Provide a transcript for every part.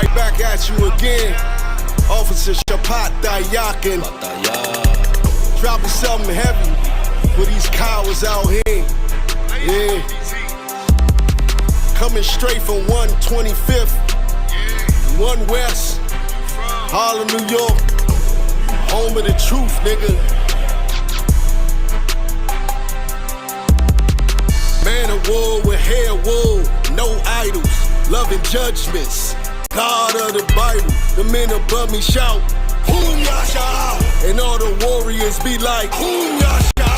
right back at you again. Officer Shapat Dayakin. Dropping something heavy for these cowards out here. Yeah. Coming straight from 125th, 1 West, Harlem, New York. Home of the truth, nigga. Man of war with hair wool, no idols, loving judgments. God of the Bible, the men above me shout, Hum Yasha, and all the warriors be like, Hum Yasha.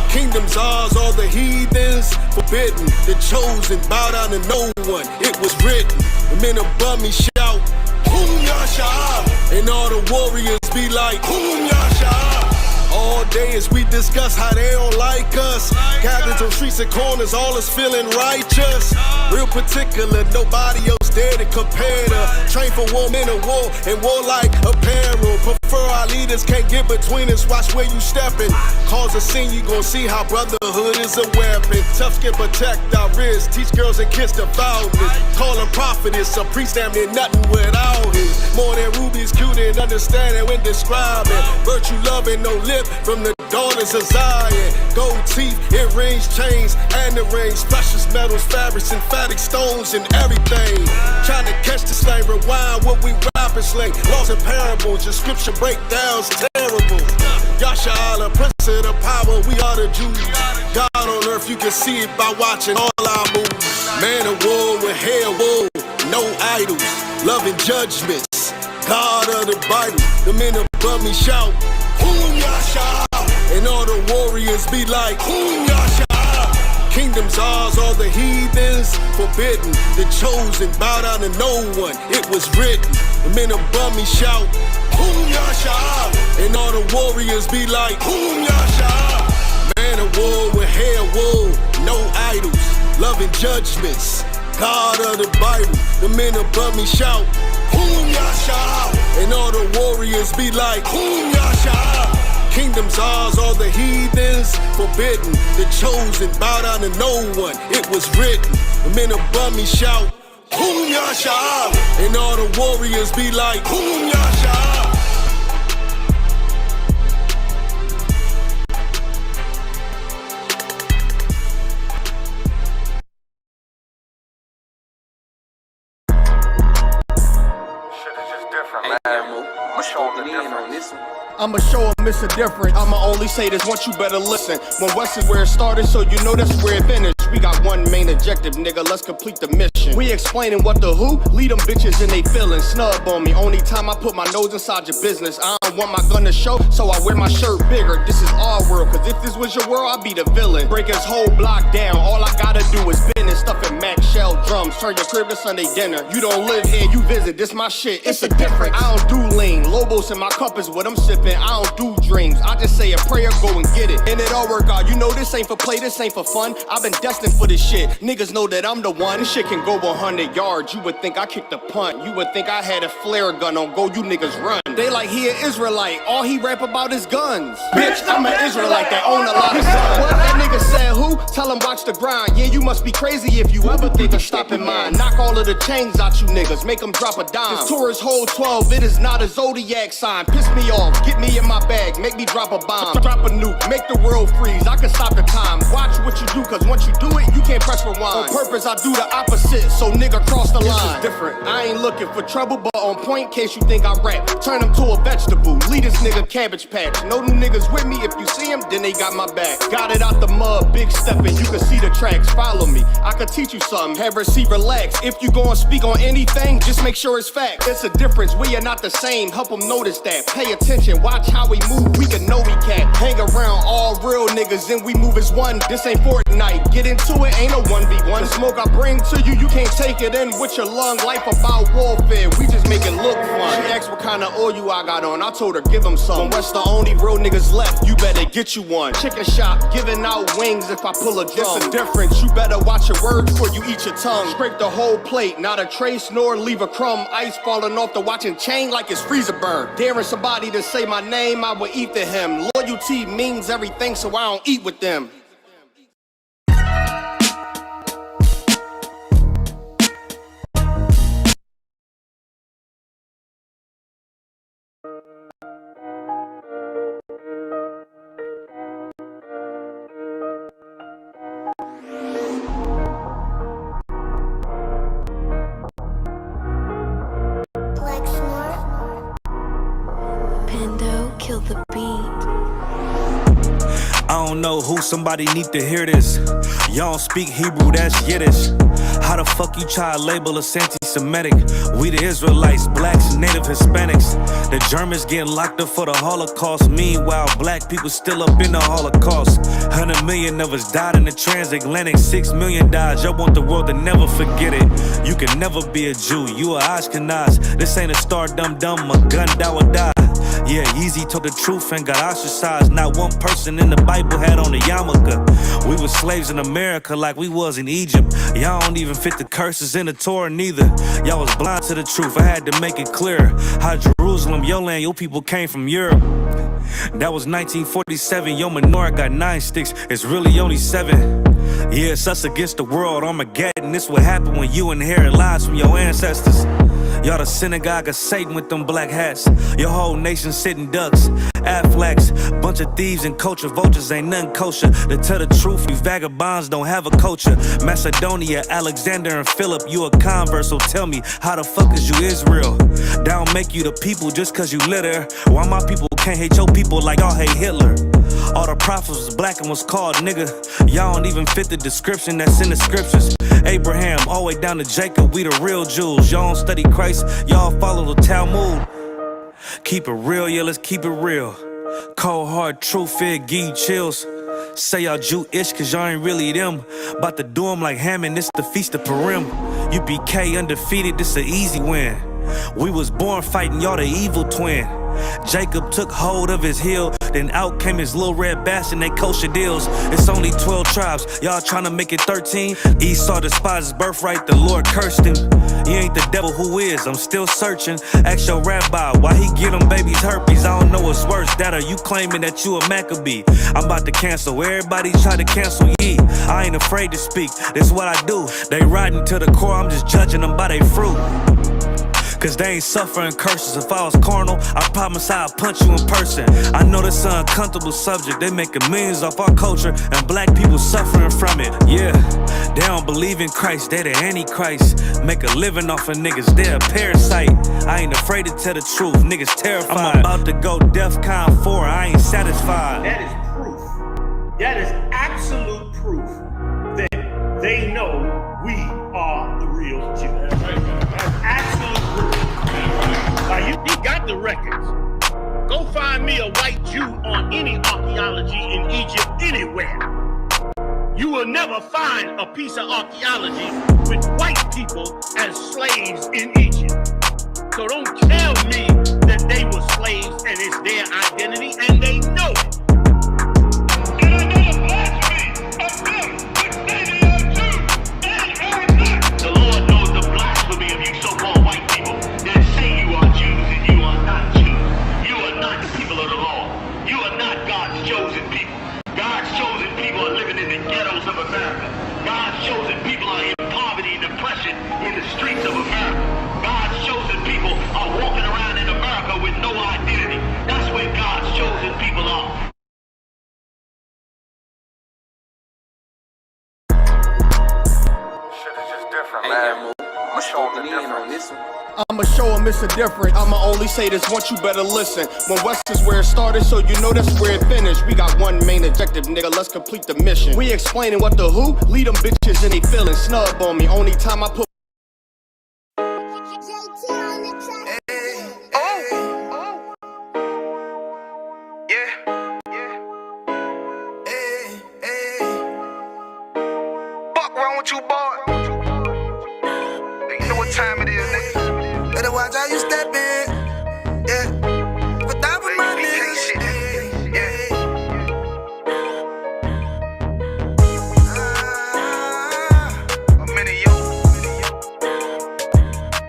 Kingdom's ours, all the heathens forbidden. The chosen bow down to no one, it was written. The men above me shout, Hum Yasha, and all the warriors be like, Hum Yasha. All day as we discuss how they don't like us. Gathered on streets and corners, all is feeling righteous. Real particular, nobody else there to compare to. Train for war, men of war, and war like apparel. Prefer our leaders, can't get between us, watch where you stepping. Cause a scene, you gon' see how brotherhood is a weapon. Tough skin protect our wrists, teach girls and kids devoutness. Call them prophetess, a priest damn near nothing without it. More than rubies, cute and understanding when describing. Virtue loving, no lip from the daughters of Zion. Gold teeth, earrings, chains, and the rings. Precious metals, fabrics, emphatic stones, and everything. Trying to catch the slang, rewind what we rap and slang. Laws and parables, your scripture breakdowns terrible. Yasha Allah, prince of the power, we are the Jews. God on earth, you can see it by watching all our moves. Man of war with hair wool, no idols, loving judgments. God of the Bible, the men above me shout, Hum Yasha, and all the warriors be like, Hum Yasha. Kingdom's ours, all the heathens forbidden. The chosen bow down to no one, it was written. The men above me shout, Hum Yasha, and all the warriors be like, Hum Yasha. Man of war with hair wool, no idols, loving judgments. God of the Bible, the men above me shout, Hum Yasha, and all the warriors be like, Hum Yasha. Kingdom's ours, all the heathens forbidden. The chosen bow down to no one, it was written. The men above me shout, Hum Yasha, and all the warriors be like, Hum Yasha. I'ma show them it's a difference. I'ma only say this once, you better listen. When West is where it started, so you know that's where it finished. We got one main objective, nigga, let's complete the mission. We explaining what the who, lead them bitches and they feelin'. Snub on me, only time I put my nose inside your business. I don't want my gun to show, so I wear my shirt bigger. This is our world, cause if this was your world, I'd be the villain. Break his whole block down, all I gotta do is bend and stuff in Mac shell drums. Turn your crib to Sunday dinner. You don't live here, you visit, this my shit, it's a difference. I don't do lean, Lobos in my cup is what I'm sipping. I don't do dreams, I just say a prayer, go and get it. And it all work out, you know this ain't for play, this ain't for fun. I've been destined for this shit, niggas know that I'm the one. This shit can go 100 yards, you would think I kicked a punt. You would think I had a flare gun on go, you niggas run. They like he an Israelite, all he rap about is guns. Bitch, I'm an Israelite that own a lot of guns. What that nigga said who? Tell him watch the grind. Yeah, you must be crazy if you ever think of stopping mine. Knock all of the chains out you niggas, make them drop a dime. This tourist hold 12, it is not a zodiac sign. Piss me off, get me in my bag, make me drop a bomb. Drop a nuke, make the world freeze, I can stop the time. Watch what you do, cause once you do it, you can't press rewind. On purpose, I do the opposite, so nigga cross the line. This is different, I ain't looking for trouble, but on point, case you think I rap. Turn him to a vegetable, lead this nigga cabbage patch. No new niggas with me, if you see him, then they got my back. Got it out the mud, big stepping, you can see the tracks, follow me. I could teach you something, have her see relax. If you gon' speak on anything, just make sure it's fact. It's a difference, we are not the same, help them notice that. Pay attention, watch how we move, we can know we can't. Hang around all real niggas and we move as one. This ain't Fortnite, get into it, ain't no 1v1. The smoke I bring to you, you can't take it in with your lung. Life about warfare, we just make it look fun. She asked what kind of oil I got on, I told her give him some. When West the only real niggas left, you better get you one. Chicken shop, giving out wings if I pull a drum. It's a difference, you better watch your words before you eat your tongue. Scrape the whole plate, not a trace nor leave a crumb. Ice falling off the watching chain like it's freezer burn. Daring somebody to say my name, I will eat to him. Loyalty means everything, so I don't eat with them. don't know who, somebody need to hear this. Y'all don't speak Hebrew, that's Yiddish. How the fuck you try to label us anti-Semitic? We the Israelites, blacks, native Hispanics. The Germans getting locked up for the Holocaust. Meanwhile, black people still up in the Holocaust. 100 million of us died in the transatlantic. 6 million died, y'all want the world to never forget it. You can never be a Jew, you a Ashkenaz. This ain't a star dum-dum, a gun that would die. Yeah, Yeezy told the truth and got ostracized. Not one person in the Bible had on a yarmulke. We were slaves in America like we was in Egypt. Y'all don't even fit the curses in the Torah neither. Y'all was blind to the truth, I had to make it clear. How Jerusalem, your land, your people came from Europe. That was 1947, your menorah got 9 sticks, it's really only 7. Yeah, it's us against the world, Armageddon. This what happened when you inherit lies from your ancestors. Y'all the synagogue of Satan with them black hats. Your whole nation sitting ducks, Aflacs. Bunch of thieves and culture vultures, ain't nothing kosher. To tell the truth, you vagabonds don't have a culture. Macedonia, Alexander and Philip, you a convert, so tell me, how the fuck is you Israel? That don't make you the people just cause you live there. Why my people can't hate your people like y'all hate Hitler? All the prophets was black and was called nigga. Y'all don't even fit the description that's in the scriptures. Abraham, all the way down to Jacob, we the real Jews. Y'all don't study Christ, y'all follow the Talmud. Keep it real, yeah, let's keep it real. Cold hard truth, it give you chills. Say y'all Jewish cause y'all ain't really them. About to do them like Hammond, this the Feast of Purim. UPK undefeated, this an easy win. We was born fighting, y'all the evil twin. Jacob took hold of his heel, then out came his little red bastard, they kosher deals. It's only 12 tribes, y'all tryna make it 13. Esau despised his birthright, the Lord cursed him. He ain't the devil, who is? I'm still searching. Ask your rabbi, why he get them babies herpes? I don't know what's worse, that or you claiming that you a Maccabee. I'm about to cancel, everybody try to cancel ye. I ain't afraid to speak, that's what I do. They riding to the core, I'm just judging them by their fruit. Cause they ain't suffering curses. If I was carnal, I promise I'd punch you in person. I know this an uncomfortable subject. They making millions off our culture and black people suffering from it. Yeah, they don't believe in Christ, they the Antichrist. Make a living off of niggas, they a parasite. I ain't afraid to tell the truth, niggas terrified. I'm about to go DEFCON 4, I ain't satisfied. That is proof. That is absolute proof that they know we are the real Jews. That's absolute proof. Now you got the records. Go find me a white Jew on any archaeology in Egypt anywhere. You will never find a piece of archaeology with white people as slaves in Egypt. So don't tell me that they were slaves and it's their identity, and they know it. And I know the blasphemy of them which say they are Jews and are not. The Lord knows the blasphemy of you so-called white people that say you are Jews and you are not Jews. You are not the people of the law. You are not God's chosen people. God's chosen people are living in the ghettos of America. God's chosen people are in poverty and depression in the streets of America. God's chosen people are walking around in America with no identity. That's where God's chosen people are. Shit is just different, man. I'ma show them the difference. I'ma show them it's a difference. I'ma only say this once, you better listen. When West is where it started, so you know that's where it finished. We got one main objective, nigga, let's complete the mission. We explaining what the who, lead them bitches and they feeling snub on me. Only time I put you, boy. You know what time it is, nigga. Better watch how you step in. Yeah. But that was my nigga. Yeah. I'm in it, yo.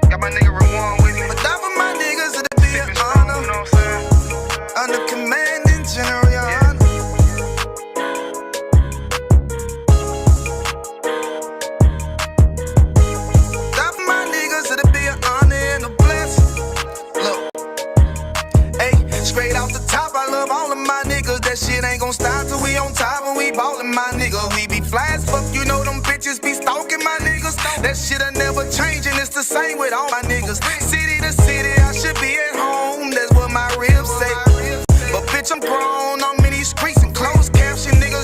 Got my nigga Rewan with me. But that was my niggas, it'll be an honor. You know what I'm saying? Under commanding general, your honor. Straight off the top, I love all of my niggas. That shit ain't gon' stop till we on top and we ballin', my nigga. We be fly as fuck, you know them bitches be stalking my niggas. That shit'll never change and it's the same with all my niggas. City to city, I should be at home. That's what my ribs say. But bitch, I'm grown, I'm in these streets and closed caption, nigga.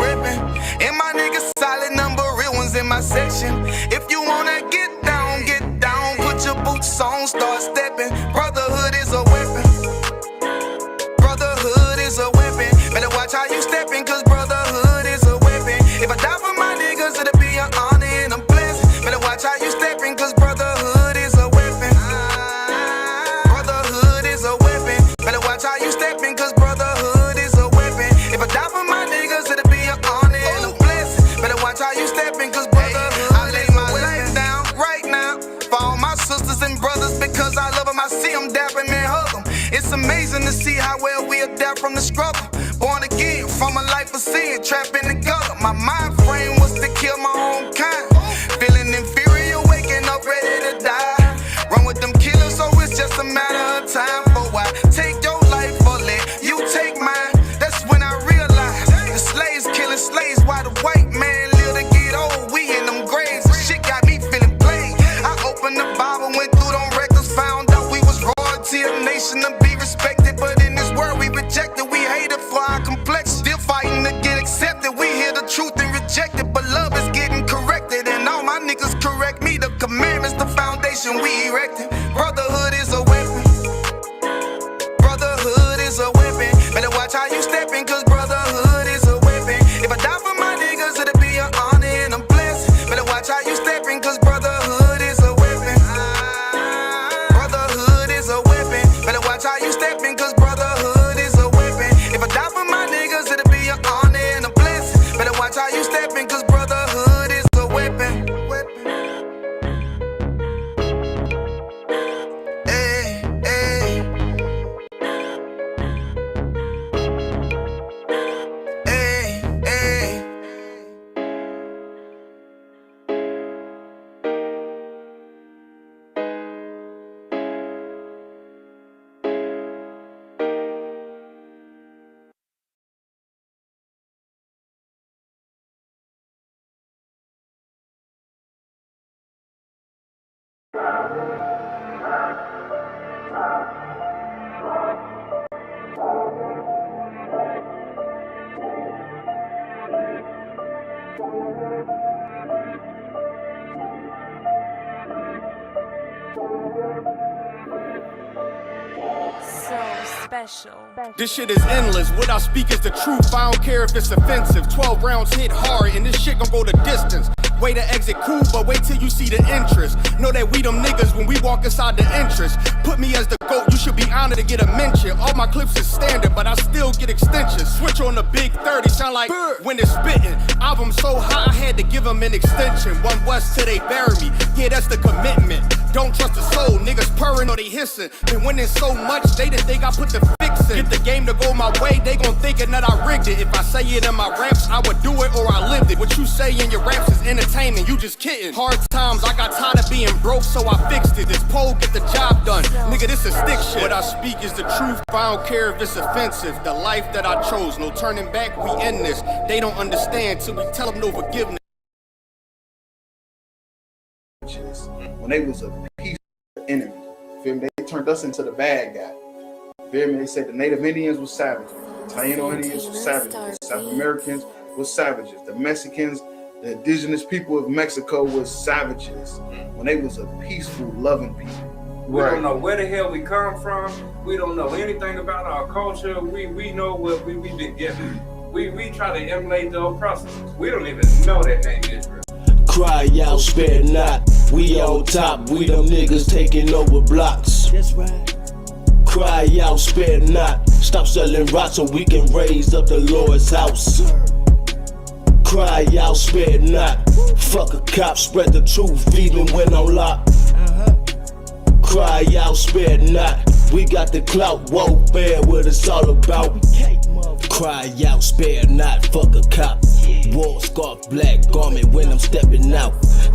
weapon. And my niggas solid, number real ones in my section. If you wanna get down, put your boots on, start stepping. Brotherhood is a weapon. Brotherhood is a weapon. Better watch how you stepping, cause brotherhood is a weapon. If I die for my niggas, it'll be an honor and a blessing. Better watch how you stepping, cause brotherhood is a weapon. Brotherhood is a weapon. Better watch how you stepping, cause brotherhood is a weapon. If I die for my niggas, it'll be an honor and a blessing. Better watch how you stepping, cause brotherhood I lay my life down right now for all my sisters and brothers, because I love them. I see them dapping and hug them. It's amazing to see how well we adapt from the struggle. Born again from a life of sin, trapped in the gutter. My mind frame was to kill my own kind. Feeling inferior, waking up ready to die. Run with them killers, so it's just a matter of time. For why take your life or let you take mine? That's when I realized the slaves killing slaves while the white man live to get old. We in them graves, and shit got me feeling played. I opened the Bible, went through them records, found out we was royalty, a nation to be respected. But in this world we rejected, we hated for our complexion. Still fighting to get accepted. We hear the truth and reject it, but love is getting corrected. And all my niggas correct me. The commandments, the foundation we erected. Brotherhood is a weapon. Brotherhood is a weapon. Better watch how you stepping, cause brotherhood is a weapon. If I die for my niggas, it'll be an honor and a blessing. Better watch how you stepping, cause brotherhood is a weapon. Brotherhood is a weapon. Better watch how you stepping, cause brotherhood is a weapon. If I die for my niggas, it'll be an honor and a blessing. Better watch how you stepping, cause brotherhood is a weapon. Hey, hey. Hey, hey. Special. This shit is endless. What I speak is the truth. I don't care if it's offensive. 12 rounds hit hard, and this shit gon' go the distance. Way to exit cool, but wait till you see the interest. Know that we them niggas when we walk inside the entrance. Put me as the GOAT, you should be honored to get a mention. All my clips is standard, but I still get extensions. Switch on the big 30, sound like when it's spitting. Album so hot, I had to give them an extension. One West till they bury me. Yeah, that's the commitment. Don't trust the soul, niggas purring or they hissing. Been winning so much, they didn't think I put the fix in. Get the game to go my way, they gon' thinkin' that I rigged it. If I say it in my raps, I would do it or I lived it. What you say in your raps is entertainment, you just kidding. Hard times, I got tired of being broke, so I fixed it. This pole get the job done. Nigga, this is stick shit. What I speak is the truth, I don't care if it's offensive. The life that I chose, no turning back, we in this. They don't understand till we tell them no forgiveness. When they was a peace enemy, feel me? They turned us into the bad guy. Feel me? They said the Native Indians were savages, Taino Indians were savages, South Americans were savages, the Mexicans, the indigenous people of Mexico was savages. When they was a peaceful, loving people. We don't know where the hell we come from. We don't know anything about our culture. We know what we been given. We try to emulate the oppressors. We don't even know that name Israel. Cry out, spare not. We on top, we them niggas taking over blocks. That's right. Cry out, spare not. Stop selling rocks so we can raise up the Lord's house. Cry out, spare not. Fuck a cop, spread the truth even when I'm locked. Cry out, spare not. We got the clout, warfare, what it's all about. Cry out, spare not. Fuck a cop. War scarf, black garment when I'm stepping out.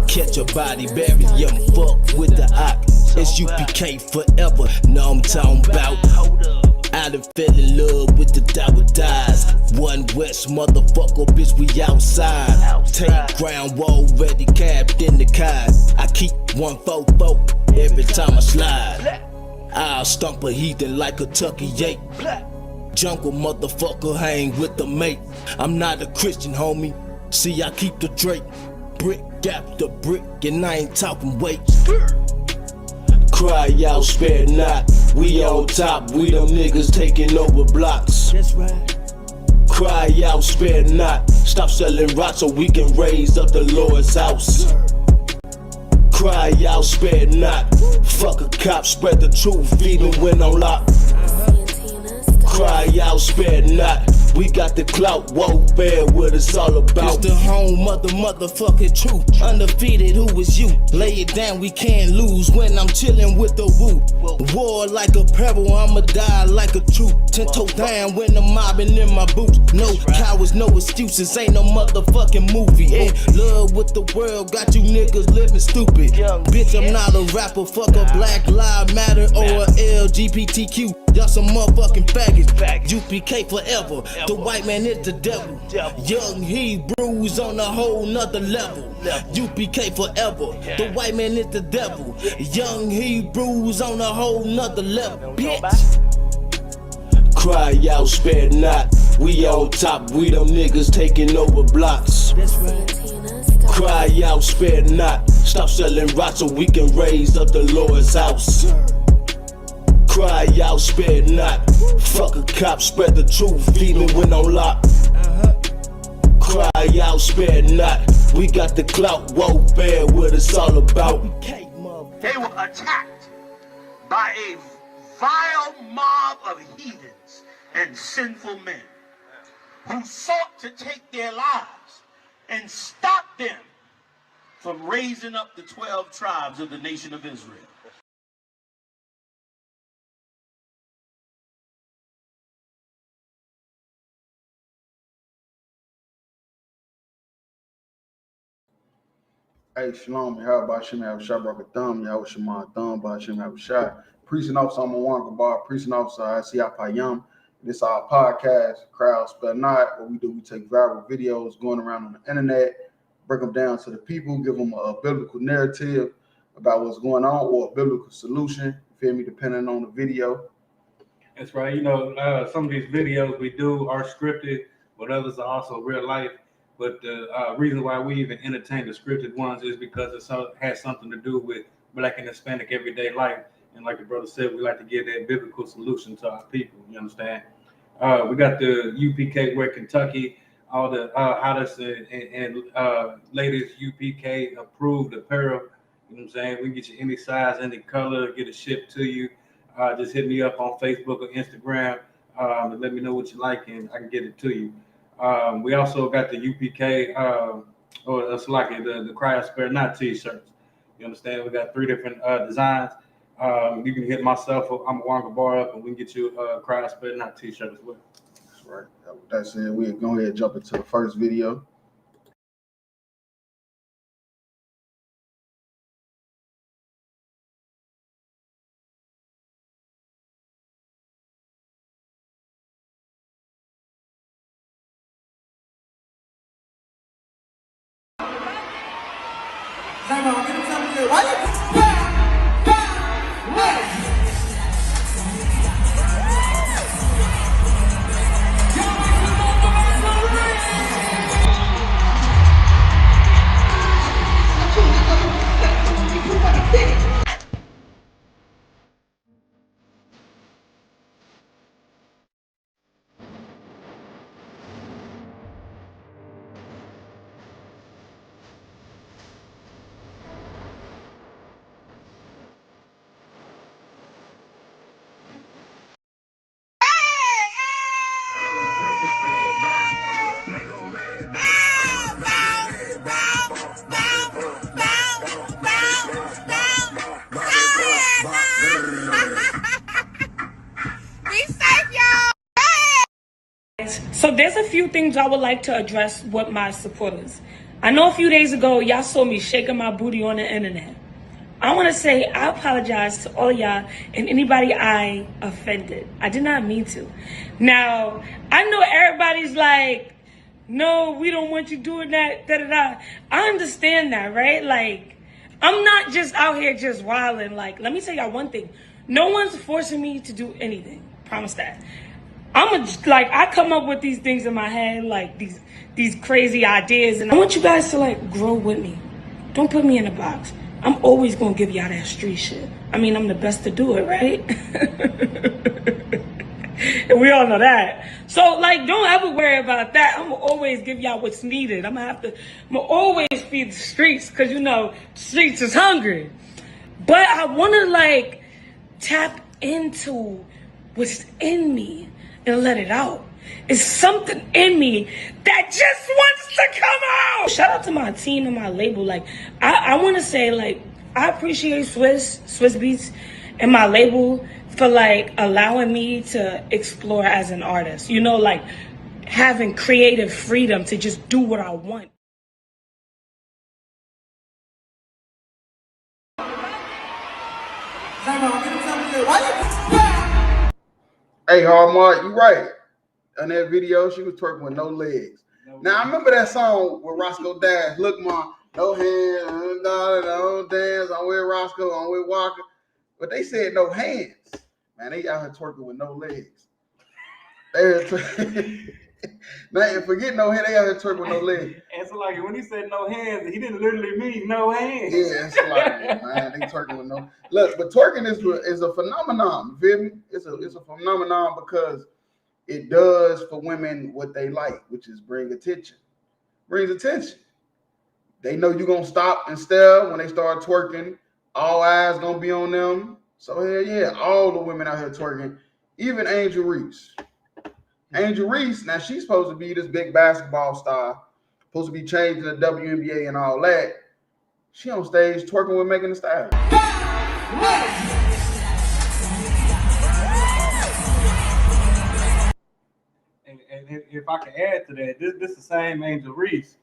Catch a body, bury him, fuck with the ock. It's UPK forever, know I'm talking about. I done fell in love with the Dower Dies. One West motherfucker, bitch, we outside. Take ground, wall ready, capped in the car. I keep 144 every time I slide. I'll stomp a heathen like a Tucky 8. Jungle motherfucker hang with the mate. I'm not a Christian, homie. See, I keep the Drake. Brick gap the brick, and I ain't talking weight. Cry out, spare not. We on top, we them niggas taking over blocks. That's right. Cry out, spare not. Stop selling rocks so we can raise up the Lord's house. Cry out, spare not. Fuck a cop, spread the truth, even when on lock. Cry out, spare not. We got the clout, won't bear what it's all about. It's the home of the motherfucking truth. Undefeated, who is you? Lay it down, we can't lose when I'm chilling with the woo. War like a pebble, I'ma die like a troop. 10 toe down when I'm mobbing in my boots. No cowards, no excuses, ain't no motherfucking movie. In love with the world, got you niggas living stupid. Bitch, I'm not a rapper, fuck a Black Lives Matter or a LGBTQ. Y'all some motherfucking faggots. UPK forever. The white man is the devil. Young Hebrews on a whole nother level. UPK forever. The white man is the devil. Young Hebrews on a whole nother level. Bitch. Cry out, spare not. We on top, we them niggas taking over blocks. Cry out, spare not. Stop selling rocks so we can raise up the Lord's house. Cry out, spare not. Fuck a cop, spread the truth, even when on lock. Cry out, spare not. We got the clout, won't bear what it's all about. They were attacked by a vile mob of heathens and sinful men who sought to take their lives and stop them from raising up the 12 tribes of the nation of Israel. Hey, Shalom, how about Shem have a shot, broke a thumb, y'all with my thumb, by Shem have a shot. Precinct officer, I'm a one bar, precinct officer, I see Apayam. This is our podcast, Crowd Spell Not. What we do, we take viral videos going around on the internet, break them down to the people, give them a biblical narrative about what's going on or a biblical solution, you feel me, depending on the video. That's right. You know, some of these videos we do are scripted, but others are also real life. But the reason why we even entertain the scripted ones is because it has something to do with Black and Hispanic everyday life. And like the brother said, we like to give that biblical solution to our people. You understand? We got the UPK Wear Kentucky, all the hottest and latest UPK approved apparel. You know what I'm saying? We can get you any size, any color, get it shipped to you. Just hit me up on Facebook or Instagram and let me know what you like, and I can get it to you. We also got the UPK, or it's like the Cry Out Spare Not t-shirts. You understand? We got 3 different designs. You can hit myself, I'm a Wanga Bar up, and we can get you a Cry Out Spare Not t-shirt as well. That's right. With that said, we'll go ahead and jump into the first video. So there's a few things I would like to address with my supporters. I know a few days ago, y'all saw me shaking my booty on the internet. I want to say I apologize to all of y'all and anybody I offended. I did not mean to. Now, I know everybody's like, no, we don't want you doing that, da-da-da. I understand that, right? Like, I'm not just out here just wilding. Like, let me tell y'all one thing. No one's forcing me to do anything. Promise that. I come up with these things in my head, like these crazy ideas, and I want you guys to like grow with me. Don't put me in a box. I'm always gonna give y'all that street shit. I mean, I'm the best to do it, right? And we all know that. So like, don't ever worry about that. I'm gonna always give y'all what's needed. I'm gonna always feed the streets, cause you know, the streets is hungry. But I wanna like tap into what's in me and let it out. It's something in me that just wants to come out. Shout out to my team and my label. Like, I want to say, like, I appreciate Swiss Beats and my label for like allowing me to explore as an artist. You know, like having creative freedom to just do what I want. Hey, Hallmark, you right. On that video, she was twerking with no legs. Now, I remember that song with Roscoe Dash. Look, Mom, no hands, no dance. I'm with Roscoe, I'm with Walker. But they said no hands. Man, they out here twerking with no legs. Man, forget no hands, they out here twerking with no legs. And so, like, when he said no hands, he didn't literally mean no hands. Yeah, it's like, man, they twerking with no. Look, but twerking is a phenomenon. You feel me? It's a phenomenon because it does for women what they like, which is bring attention. Brings attention. They know you're gonna stop and stare when they start twerking. All eyes gonna be on them. So hell yeah, all the women out here twerking, even Angel Reese. Angel Reese, now she's supposed to be this big basketball star, supposed to be changing the WNBA and all that. She on stage twerking with Megan Thee Stallion. And if I can add to that, this is the same Angel Reese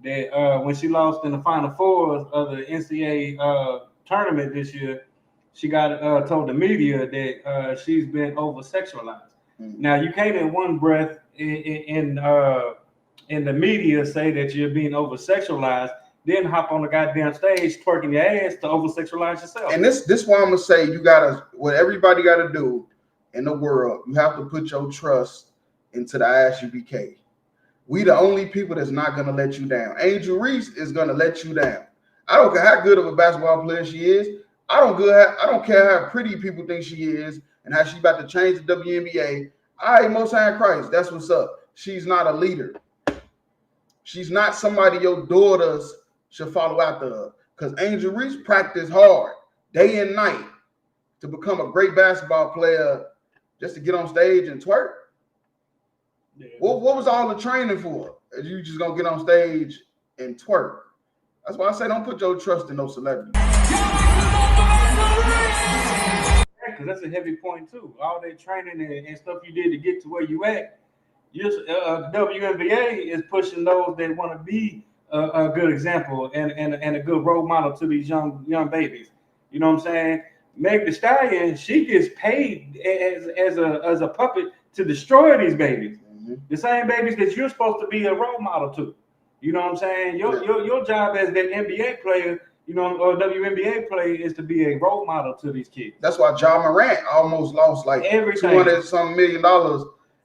that when she lost in the Final Fours of the NCAA tournament this year, she got told the media that she's been over-sexualized. Mm-hmm. Now, you can't in one breath in the media say that you're being over-sexualized, then hop on the goddamn stage twerking your ass to over-sexualize yourself. And this why I'm going to say you got to, what everybody got to do in the world, you have to put your trust into the ISUBK. We the only people that's not gonna let you down. Angel Reese is gonna let you down. I don't care how good of a basketball player she is. I don't care how pretty people think she is and how she about to change the WNBA. All right, Most High in Christ, that's what's up. She's not a leader. She's not somebody your daughters should follow after her. Because Angel Reese practiced hard day and night to become a great basketball player just to get on stage and twerk. Yeah. What was all the training for? You just gonna get on stage and twerk? That's why I say don't put your trust in no celebrity. Because that's a heavy point too. All that training and stuff you did to get to where you at. WNBA is pushing those that want to be a good example and a good role model to these young babies. You know what I'm saying? Meg Thee Stallion, she gets paid as a puppet to destroy these babies. The same babies that you're supposed to be a role model to. You know what I'm saying? Your job as that NBA player, you know, or WNBA player is to be a role model to these kids. That's why Ja Morant almost lost like $200-some million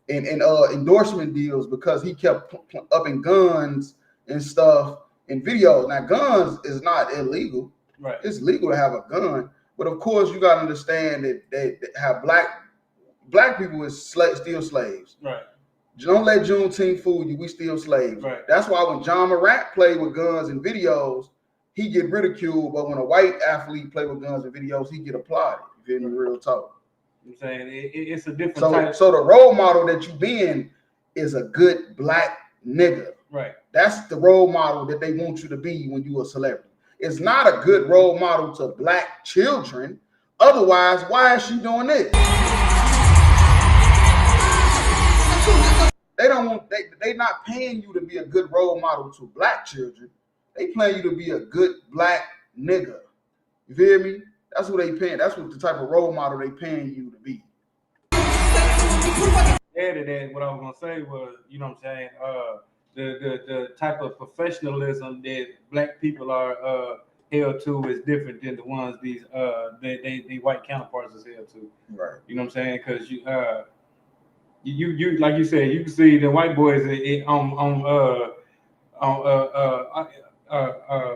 in endorsement deals because he kept upping guns and stuff in videos. Now, guns is not illegal. Right. It's legal to have a gun. But of course, you got to understand that how black people is still slaves. Right. Don't let Juneteenth fool you. We still slaves. Right. That's why when Ja Morant played with guns in videos, he get ridiculed. But when a white athlete play with guns in videos, he get applauded. You feel me? Real talk. I'm saying it's a different type. So the role model that you being is a good black nigga. Right. That's the role model that they want you to be when you a celebrity. It's not a good role model to black children. Otherwise, why is she doing this? They don't want. They not paying you to be a good role model to black children. They paying you to be a good black nigga. You feel me? That's what they paying. That's what the type of role model they paying you to be. Added that, what I was gonna say was, you know what I'm saying, the type of professionalism that black people are held to is different than the ones these they white counterparts is held to. Right. You know what I'm saying? Because you like you said, you can see the white boys on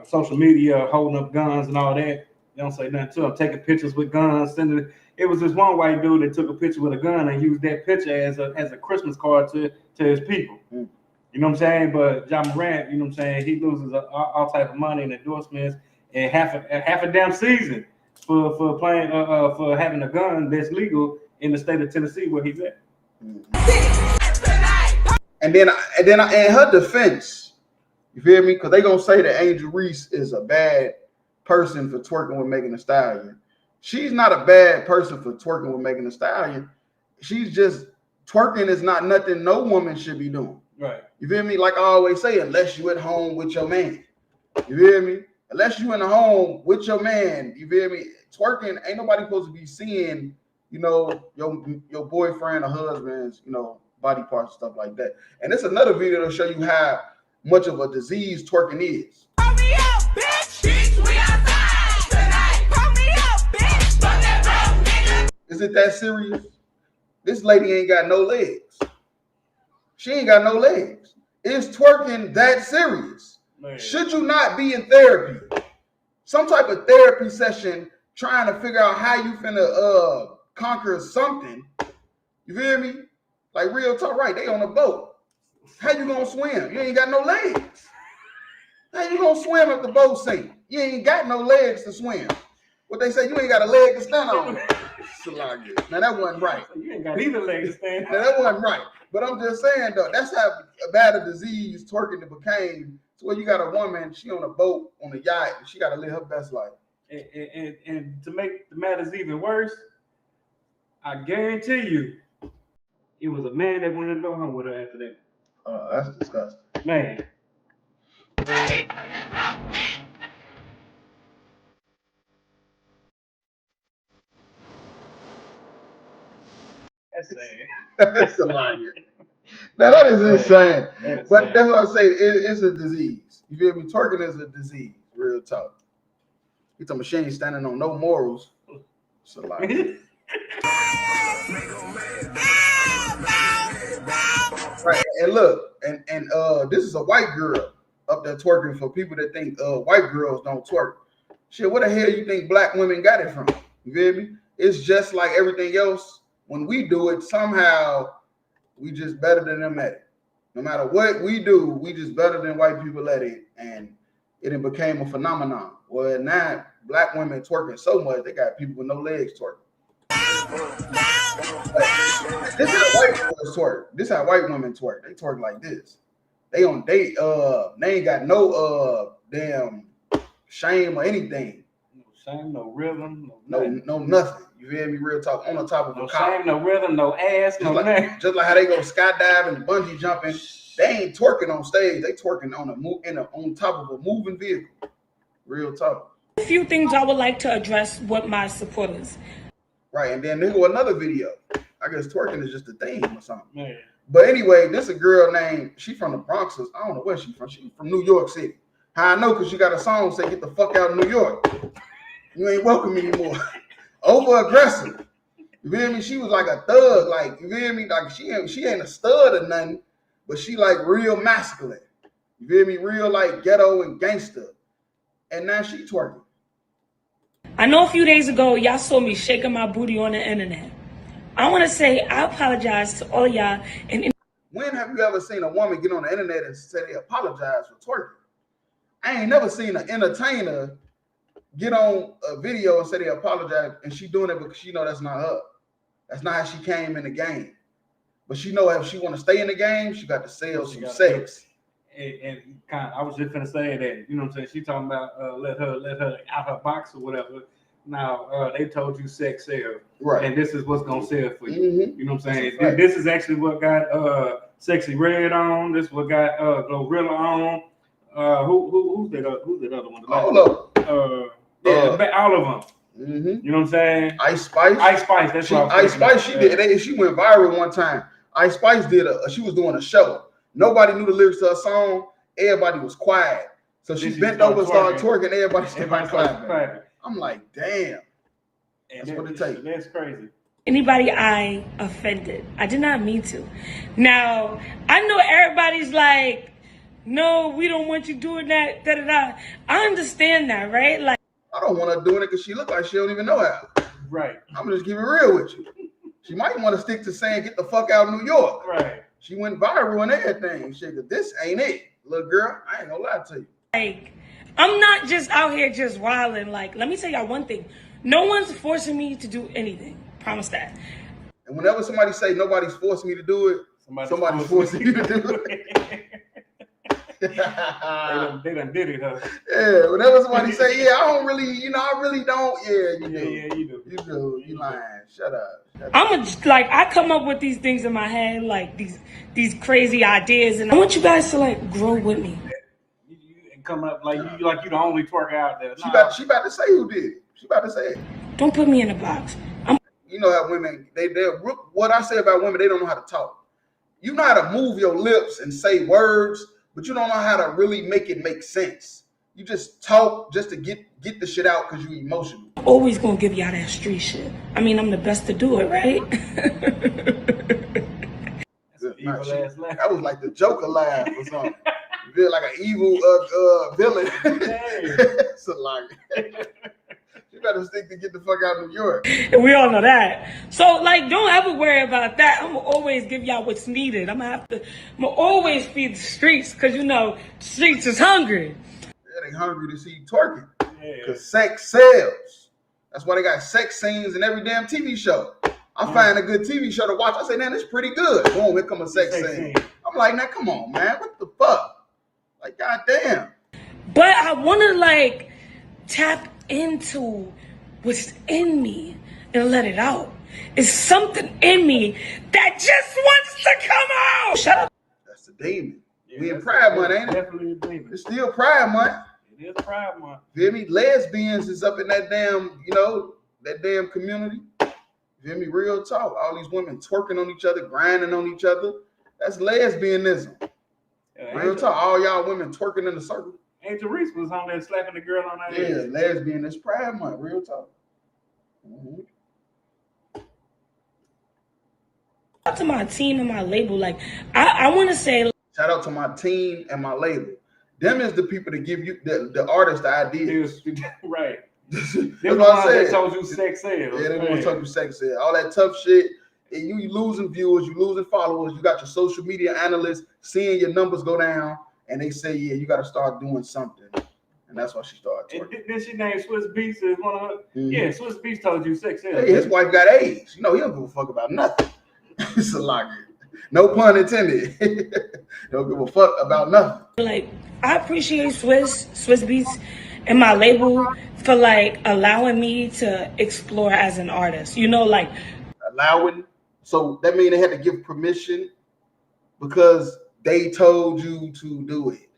social media holding up guns and all that. They don't say nothing to them, taking pictures with guns, sending it. It was this one white dude that took a picture with a gun and used that picture as a Christmas card to his people. Mm. You know what I'm saying? But John Morant, you know what I'm saying, he loses all type of money and endorsements and half a damn season for playing for having a gun that's legal in the state of Tennessee where he's at. And then in her defense, you feel me? Because they gonna say that Angel Reese is a bad person for twerking with Megan Thee Stallion. She's not a bad person for twerking with Megan Thee Stallion. She's just twerking is not nothing no woman should be doing. Right. You feel me? Like I always say, unless you at home with your man. You feel me? Unless you in the home with your man, you feel me? Twerking, ain't nobody supposed to be seeing, you know, your boyfriend or husband's, you know, body parts and stuff like that. And it's another video to show you how much of a disease twerking is. Pull me up, bitch. Bitch, we outside tonight. Pull me up, bitch. Fuck that broke nigga. Is it that serious? This lady ain't got no legs. She ain't got no legs. Is twerking that serious? Man. Should you not be in therapy? Some type of therapy session trying to figure out how you finna conquer something. You feel me? Like real talk, right? They on a boat. How you gonna swim? You ain't got no legs. How you gonna swim if the boat sink? You ain't got no legs to swim. What they say, you ain't got a leg to stand on. Now that wasn't right. You ain't got either leg to stand on. Now that wasn't right. But I'm just saying though, that's how bad a disease twerking it became. So where you got a woman, she on a boat, on a yacht, and she gotta live her best life. And to make the matters even worse, I guarantee you, it was a man that wanted to go home with her after that. That's disgusting. Man. That's sad. That's a lie. Now that is insane. But that's what I say. It's a disease. You feel me? Twerking is a disease. Real talk. It's a machine standing on no morals. It's a lie. Right. And look, and this is a white girl up there twerking for people that think white girls don't twerk. Shit, where the hell you think black women got it from? You feel me? It's just like everything else. When we do it, somehow we just better than them at it. No matter what we do, we just better than white people at it. And it became a phenomenon. Well, now black women twerking so much, they got people with no legs twerking. This is how white girls twerk. This is how white women twerk. They twerk like this. They ain't got no damn shame or anything. No shame, no rhythm, no nothing. You feel me? Real talk. On the top of no a car. shame, no rhythm, no ass, no nothing. Just like how they go skydiving and bungee jumping. They ain't twerking on stage. They twerking on top of a moving vehicle. Real talk. A few things I would like to address with my supporters. Right, and then there go another video. I guess twerking is just a theme or something. Man. But anyway, this is a girl named, she from the Bronx. I don't know where she's from. She's from New York City. How I know? Because she got a song say, "Get the fuck out of New York. You ain't welcome anymore." Over aggressive. You feel me? She was like a thug. Like, you feel me? Like she ain't a stud or nothing, but she like real masculine. You feel me? Real like ghetto and gangster. And now she twerking. I know a few days ago, y'all saw me shaking my booty on the internet. I want to say I apologize to all y'all. When have you ever seen a woman get on the internet and say they apologize for twerking? I ain't never seen an entertainer get on a video and say they apologize, and she doing it because she know that's not her. That's not how she came in the game. But she know if she want to stay in the game, she got to sell some sex. And kind of, I was just gonna say that, you know what I'm saying? She talking about let her out her box or whatever. Now they told you sex sells, right? And this is what's gonna sell for you. Mm-hmm. You know what I'm saying? This is actually what got Sexy Red on. This what got Glorilla on. Who's that other one? All of them. All of them. Mm-hmm. You know what I'm saying? Ice Spice. Ice Spice. That's what Ice Spice. She did. She went viral one time. Ice Spice did she was doing a show. Nobody knew the lyrics to her song. Everybody was quiet. So she bent over and started twerking. Everybody started clapping. I'm like, damn. That's what it takes. That's crazy. anybody I offended. I did not mean to. Now, I know everybody's like, no, we don't want you doing that, da-da-da. I understand that, right? Like, I don't want her doing it because she look like she don't even know how. Right. I'm just keep it real with you. She might want to stick to saying, get the fuck out of New York. Right. She went viral and everything. Shit, 'cause this ain't it. Little girl, I ain't gonna lie to you. Like, I'm not just out here just wilding. Like, let me tell y'all one thing. No one's forcing me to do anything. Promise that. And whenever somebody say nobody's forcing me to do it, somebody's forcing you to do it. They done did it, huh? Yeah, whenever somebody say, yeah, I don't really, I really don't. Yeah, you do. Yeah, you do. You do. You lying. Shut up. I come up with these things in my head, like these crazy ideas, and I want you guys to like grow with me. And come up like you the only twerker out there. She about to say who did it. She about to say it. Don't put me in a box. You know how women, what I say about women, they don't know how to talk. You know how to move your lips and say words, but you don't know how to really make it make sense. You just talk just to get the shit out because you emotional. I'm always gonna give y'all that street shit. I mean, I'm the best to do it, right? That was like the Joker laugh or something. You feel like an evil villain. It's a lie. You better stick to get the fuck out of New York. And we all know that. So, like, don't ever worry about that. I'm gonna always give y'all what's needed. I'm gonna always feed the streets because, the streets is hungry. Yeah, they hungry to see you twerking. Because sex sells. That's why they got sex scenes in every damn TV show. I find a good TV show to watch. I say, man, it's pretty good. Boom, here come a sex scene. I'm like, now, come on, man. What the fuck? Like, goddamn. But I want to, like, tap into what's in me and let it out. It's something in me that just wants to come out. Shut up. That's the demon. We in Pride Month, ain't it? Definitely a demon. It's still Pride Month. It is Pride Month. Feel me? Lesbians is up in that damn, that damn community. Feel me? Real talk. All these women twerking on each other, grinding on each other. That's lesbianism. Real talk. All y'all women twerking in a circle. Angel Reese was on there slapping the girl on her head. head. Yeah, lesbian. It's Pride Month. Real talk. Shout out to my team and my label. Like, I want to say. Shout out to my team and my label. Them is the people that give you the artist the ideas. Right. That's what I said. They told you sex sales. Yeah, they want to talk you sex sales. All that tough shit. And you losing viewers, you losing followers. You got your social media analysts seeing your numbers go down. And they say, yeah, you got to start doing something. And that's why she started twerking. Then she named Swiss Beats as one of her. Mm-hmm. Yeah, Swiss Beats told you sex sales. Hey, his wife got AIDS. He don't give a fuck about nothing. It's a lot. No pun intended. Don't give a fuck about nothing. Like, I appreciate Swiss Beats and my label for like allowing me to explore as an artist. Like allowing. So that means they had to give permission because they told you to do it.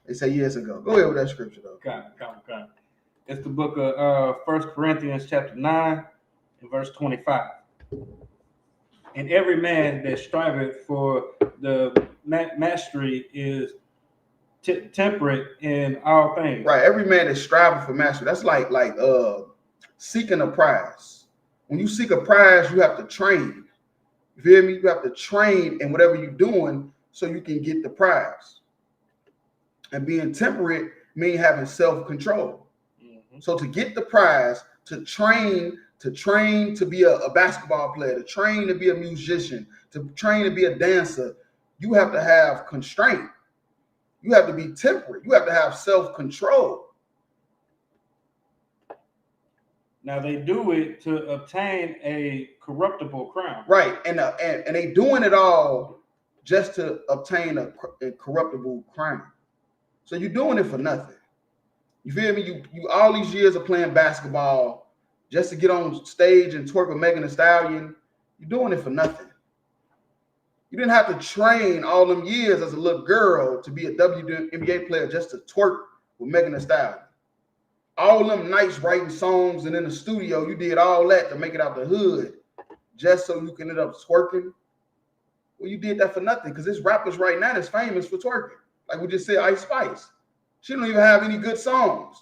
They say years ago. Go ahead with that scripture though. Come. It's the book of 1 Corinthians chapter 9 and verse 25. And every man that striveth for the mastery is temperate in all things. Right. Every man is striving for mastery. That's like seeking a prize. When you seek a prize, you have to train. You feel me? You have to train in whatever you're doing so you can get the prize. And being temperate means having self-control. Mm-hmm. So to get the prize, to train to be a basketball player, to train to be a musician, to train to be a dancer, you have to have constraint. You have to be temperate. You have to have self-control. Now they do it to obtain a corruptible crown. Right, and they doing it all just to obtain a corruptible crown. So you're doing it for nothing. You feel me? You all these years of playing basketball just to get on stage and twerk with Megan Thee Stallion. You're doing it for nothing. You didn't have to train all them years as a little girl to be a WNBA player just to twerk with Megan Thee Stallion. All them nights writing songs and in the studio, you did all that to make it out the hood just so you can end up twerking. Well, you did that for nothing because this rappers right now that's famous for twerking. Like we just said, Ice Spice. She don't even have any good songs.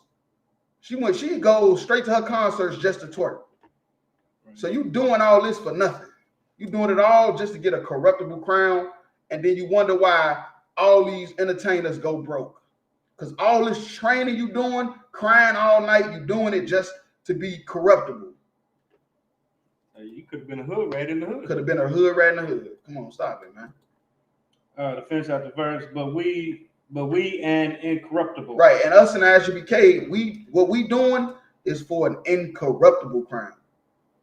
She goes straight to her concerts just to twerk. So you doing all this for nothing. You doing it all just to get a corruptible crown, and then you wonder why all these entertainers go broke. Because all this training you doing, crying all night, you doing it just to be corruptible. You could have been a hood rat in the hood. Could have been a hood rat in the hood. Come on, stop it, man. To finish out the verse, but we and incorruptible. Right, and us in ISUBK, what we doing is for an incorruptible crown.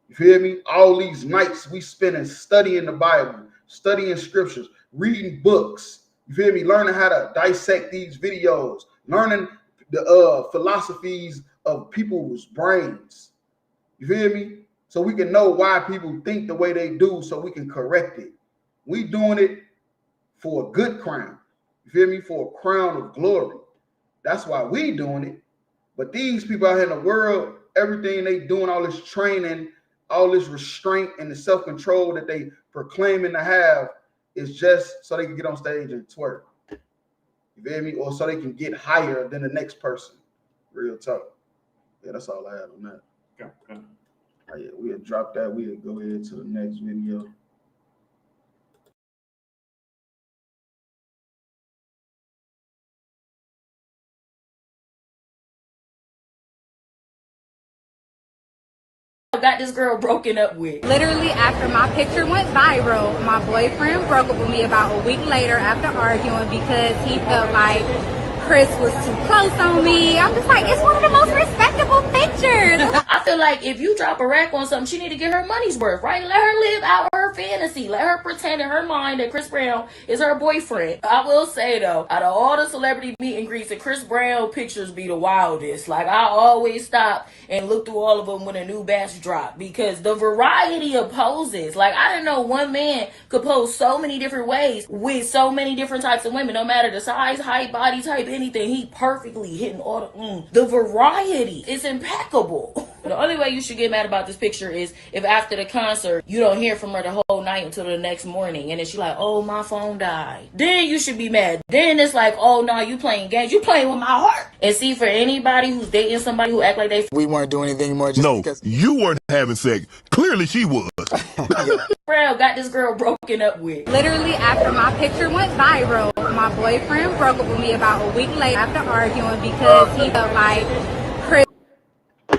You feel me? All these nights we spending studying the Bible, studying scriptures, reading books. You feel me? Learning how to dissect these videos, learning the philosophies of people's brains. You feel me? So we can know why people think the way they do, so we can correct it. We doing it for a good crown. You feel me? For a crown of glory. That's why we doing it. But these people out here in the world, everything they doing, all this training, all this restraint and the self-control that they proclaiming to have is just so they can get on stage and twerk. You feel me? Or so they can get higher than the next person. Real talk. Yeah, that's all I had on that. Okay. Oh, yeah, we'll drop that. We'll go ahead to the next video. Got this girl broken up with. Literally after my picture went viral, my boyfriend broke up with me about a week later after arguing because he felt like Chris was too close on me. I'm just like, it's one of the most respectable pictures. I feel like if you drop a rack on something, she need to get her money's worth, right? Let her live out her fantasy. Let her pretend in her mind that Chris Brown is her boyfriend. I will say though, out of all the celebrity meet and greets, the Chris Brown pictures be the wildest. Like I always stop and look through all of them when a new batch drop because the variety of poses. Like I didn't know one man could pose so many different ways with so many different types of women, no matter the size, height, body type, anything. He perfectly hitting all the variety is impeccable. The only way you should get mad about this picture is if after the concert you don't hear from her the whole night until the next morning, and then she like, oh, my phone died. Then you should be mad. Then it's like, oh no, you playing games. You playing with my heart. And see, for anybody who's dating somebody who act like we weren't doing anything more just because you weren't having sex. Clearly she was. Brown got this girl broken up with. Literally after my picture went viral, my boyfriend broke up with me about a week later after arguing because he felt like Chris.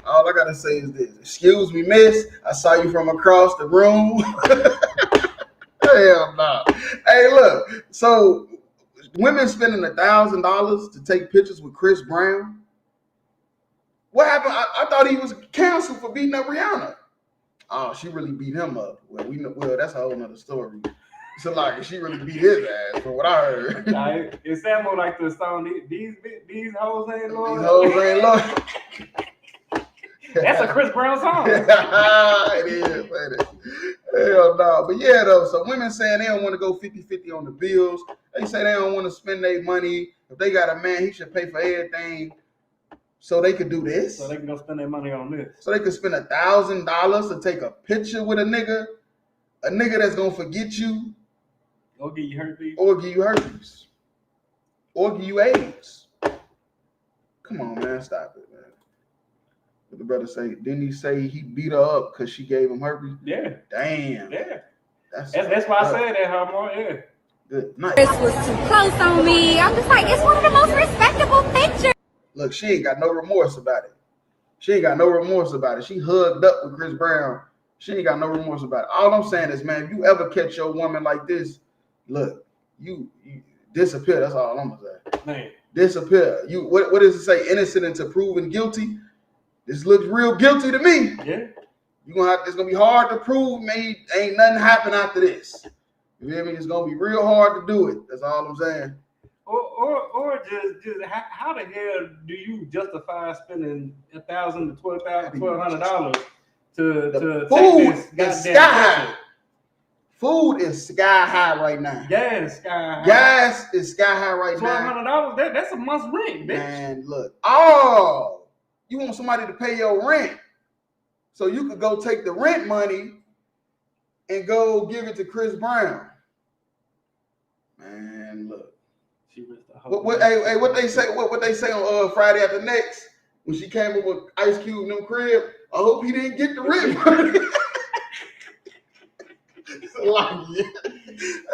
All I gotta say is this. Excuse me, miss. I saw you from across the room. Hell no. Hey, look. So women spending $1,000 to take pictures with Chris Brown. What happened? I thought he was canceled for beating up Rihanna. Oh, she really beat him up. Well, we know. Well, that's a whole nother story. So like, she really beat his ass, from what I heard. It sound more like the song. These hoes ain't loyal. These hoes ain't loyal. That's a Chris Brown song. It is. Hell no. But yeah, though. So women saying they don't want to go 50-50 on the bills. They say they don't want to spend their money. If they got a man, he should pay for everything. So they could do this. So they can go spend their money on this. So they could spend $1,000 to take a picture with a nigga that's gonna forget you. Or give you herpes. Or give you herpes. Or give you AIDS. Come on, man. Stop it, man. What the brother say? Didn't he say he beat her up because she gave him herpes? Yeah. Damn. Yeah. That's why I said that, her more. Yeah. Good night. Chris was too close on me. I'm just like, it's one of the most respectable pictures. Look, she ain't got no remorse about it. She hugged up with Chris Brown. She ain't got no remorse about it. All I'm saying is, man, if you ever catch your woman like this, look, you disappear. That's all I'm gonna say. Man. Disappear. You what does it say? Innocent until proven guilty. This looks real guilty to me. Yeah. It's gonna be hard to prove. Me ain't nothing happen after this. You feel me? It's gonna be real hard to do it. That's all I'm saying. Or just how the hell do you justify spending $1,000 to $1,200 to take this goddamn picture? Food is sky high right now. Gas is sky high. Gas is sky high right now. $1,200, that's a month's rent, bitch. Man, look. You want somebody to pay your rent. So you could go take the rent money and go give it to Chris Brown. Man, look. What they say? What they say on Friday After Next when she came up with Ice Cube in them crib? I hope he didn't get the rent money.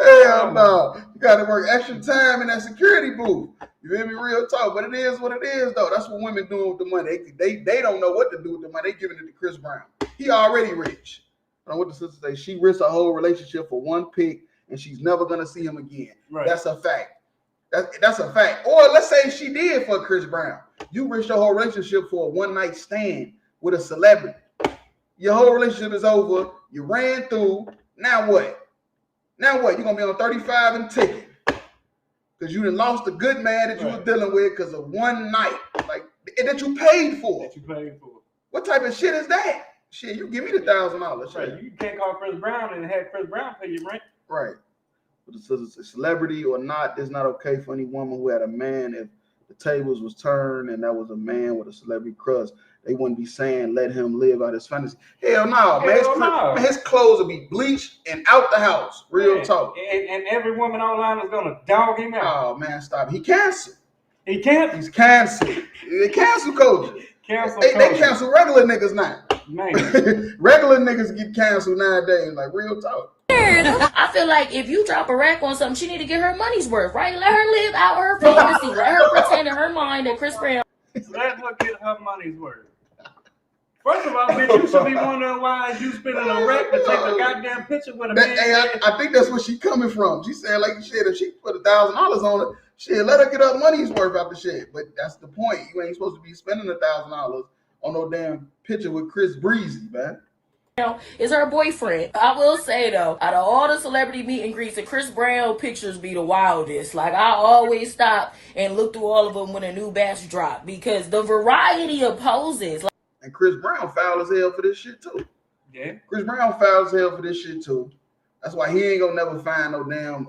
Hell no. You got to work extra time in that security booth. You hear me? Real talk. But it is what it is, though. That's what women doing with the money. They don't know what to do with the money. They giving it to Chris Brown. He already rich. I don't know what the sister say. She risked a whole relationship for one pick, and she's never going to see him again. Right. That's a fact. That's a fact. Or let's say she did for Chris Brown. You risked your whole relationship for a one-night stand with a celebrity. Your whole relationship is over. You ran through. Now what? Now what? You're going to be on 35 and ticket. Because you done lost a good man that you was dealing with because of one night. Like, that you paid for. What type of shit is that? Shit, you give me the $1,000. Right. You can't call Chris Brown and have Chris Brown pay you rent. Right. But it's a celebrity or not, it's not okay for any woman who had a man. If the tables was turned and that was a man with a celebrity crush, they wouldn't be saying let him live out his fantasy. Hell no, man. His clothes will be bleached and out the house. Real talk. And every woman online is gonna dog him out. Oh man, stop. He canceled. He canceled? He's canceled. They cancel culture. They cancel regular niggas now. Man. Regular niggas get canceled nowadays. Like real talk. I feel like if you drop a rack on something, she need to get her money's worth, right? Let her live out her fantasy. Let her pretend in her mind that Chris Brown. Let her get her money's worth. First of all, bitch, you should be wondering why you spending a rack to take a goddamn picture with a man. Hey, I think that's where she coming from. She said like shit, if she put $1,000 on it, shit, let her get her money's worth out the shit. But that's the point. You ain't supposed to be spending $1,000 on no damn picture with Chris Breezy, man. Is her boyfriend. I will say though, out of all the celebrity meet and greets, the Chris Brown pictures be the wildest. Like I always stop and look through all of them when a new batch drop because the variety of poses. And Chris Brown foul as hell for this shit too. Yeah. Chris Brown foul as hell for this shit too. That's why he ain't gonna never find no damn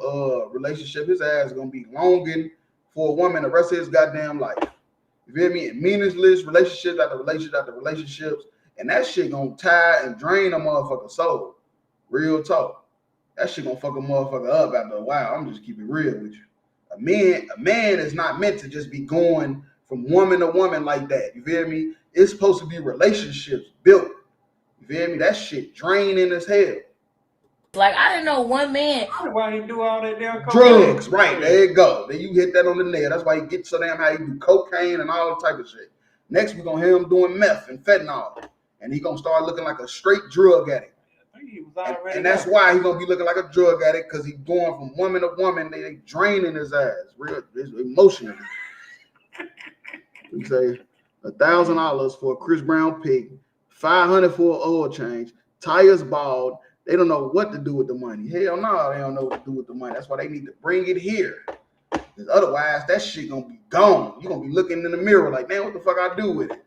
relationship. His ass gonna be longing for a woman the rest of his goddamn life. You feel me? And meaningless relationships after relationship after relationships. And that shit gonna tie and drain a motherfucker's soul. Real talk. That shit gonna fuck a motherfucker up after a while. I'm just keeping it real with you. A man is not meant to just be going from woman to woman like that. You feel me? It's supposed to be relationships built. You feel me? That shit draining as hell. Like I didn't know one man. Why he do all that damn cocaine? Drugs, right? There you go. Then you hit that on the nail. That's why he gets so damn high. He do cocaine and all type of shit. Next, we're gonna hear him doing meth and fentanyl. And he gonna start looking like a straight drug addict. And that's why he's gonna be looking like a drug addict, because he's going from woman to woman. They draining his ass, real emotionally. We say $1,000 for a Chris Brown pick, $500 for an oil change, tires bald. They don't know what to do with the money. Hell no, they don't know what to do with the money. That's why they need to bring it here. Because otherwise, that shit gonna be gone. You're gonna be looking in the mirror like, man, what the fuck I do with it?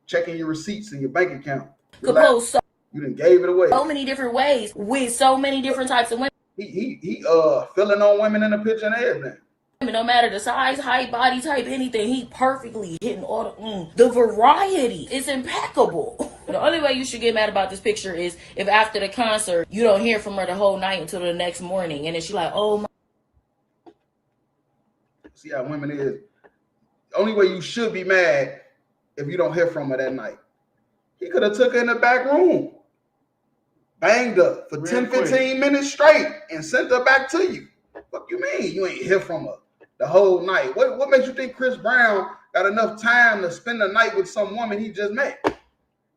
Checking your receipts in your bank account. You done gave it away. So many different ways with so many different types of women. He filling on women in the picture and everything. No matter the size, height, body type, anything, he perfectly hitting all the variety is impeccable. The only way you should get mad about this picture is if after the concert you don't hear from her the whole night until the next morning, and then she like, oh my. See how women is. The only way you should be mad if you don't hear from her that night. He could have took her in the back room, banged her for 10-15 minutes straight, and sent her back to you. What you mean you ain't hear from her the whole night? What makes you think Chris Brown got enough time to spend the night with some woman he just met?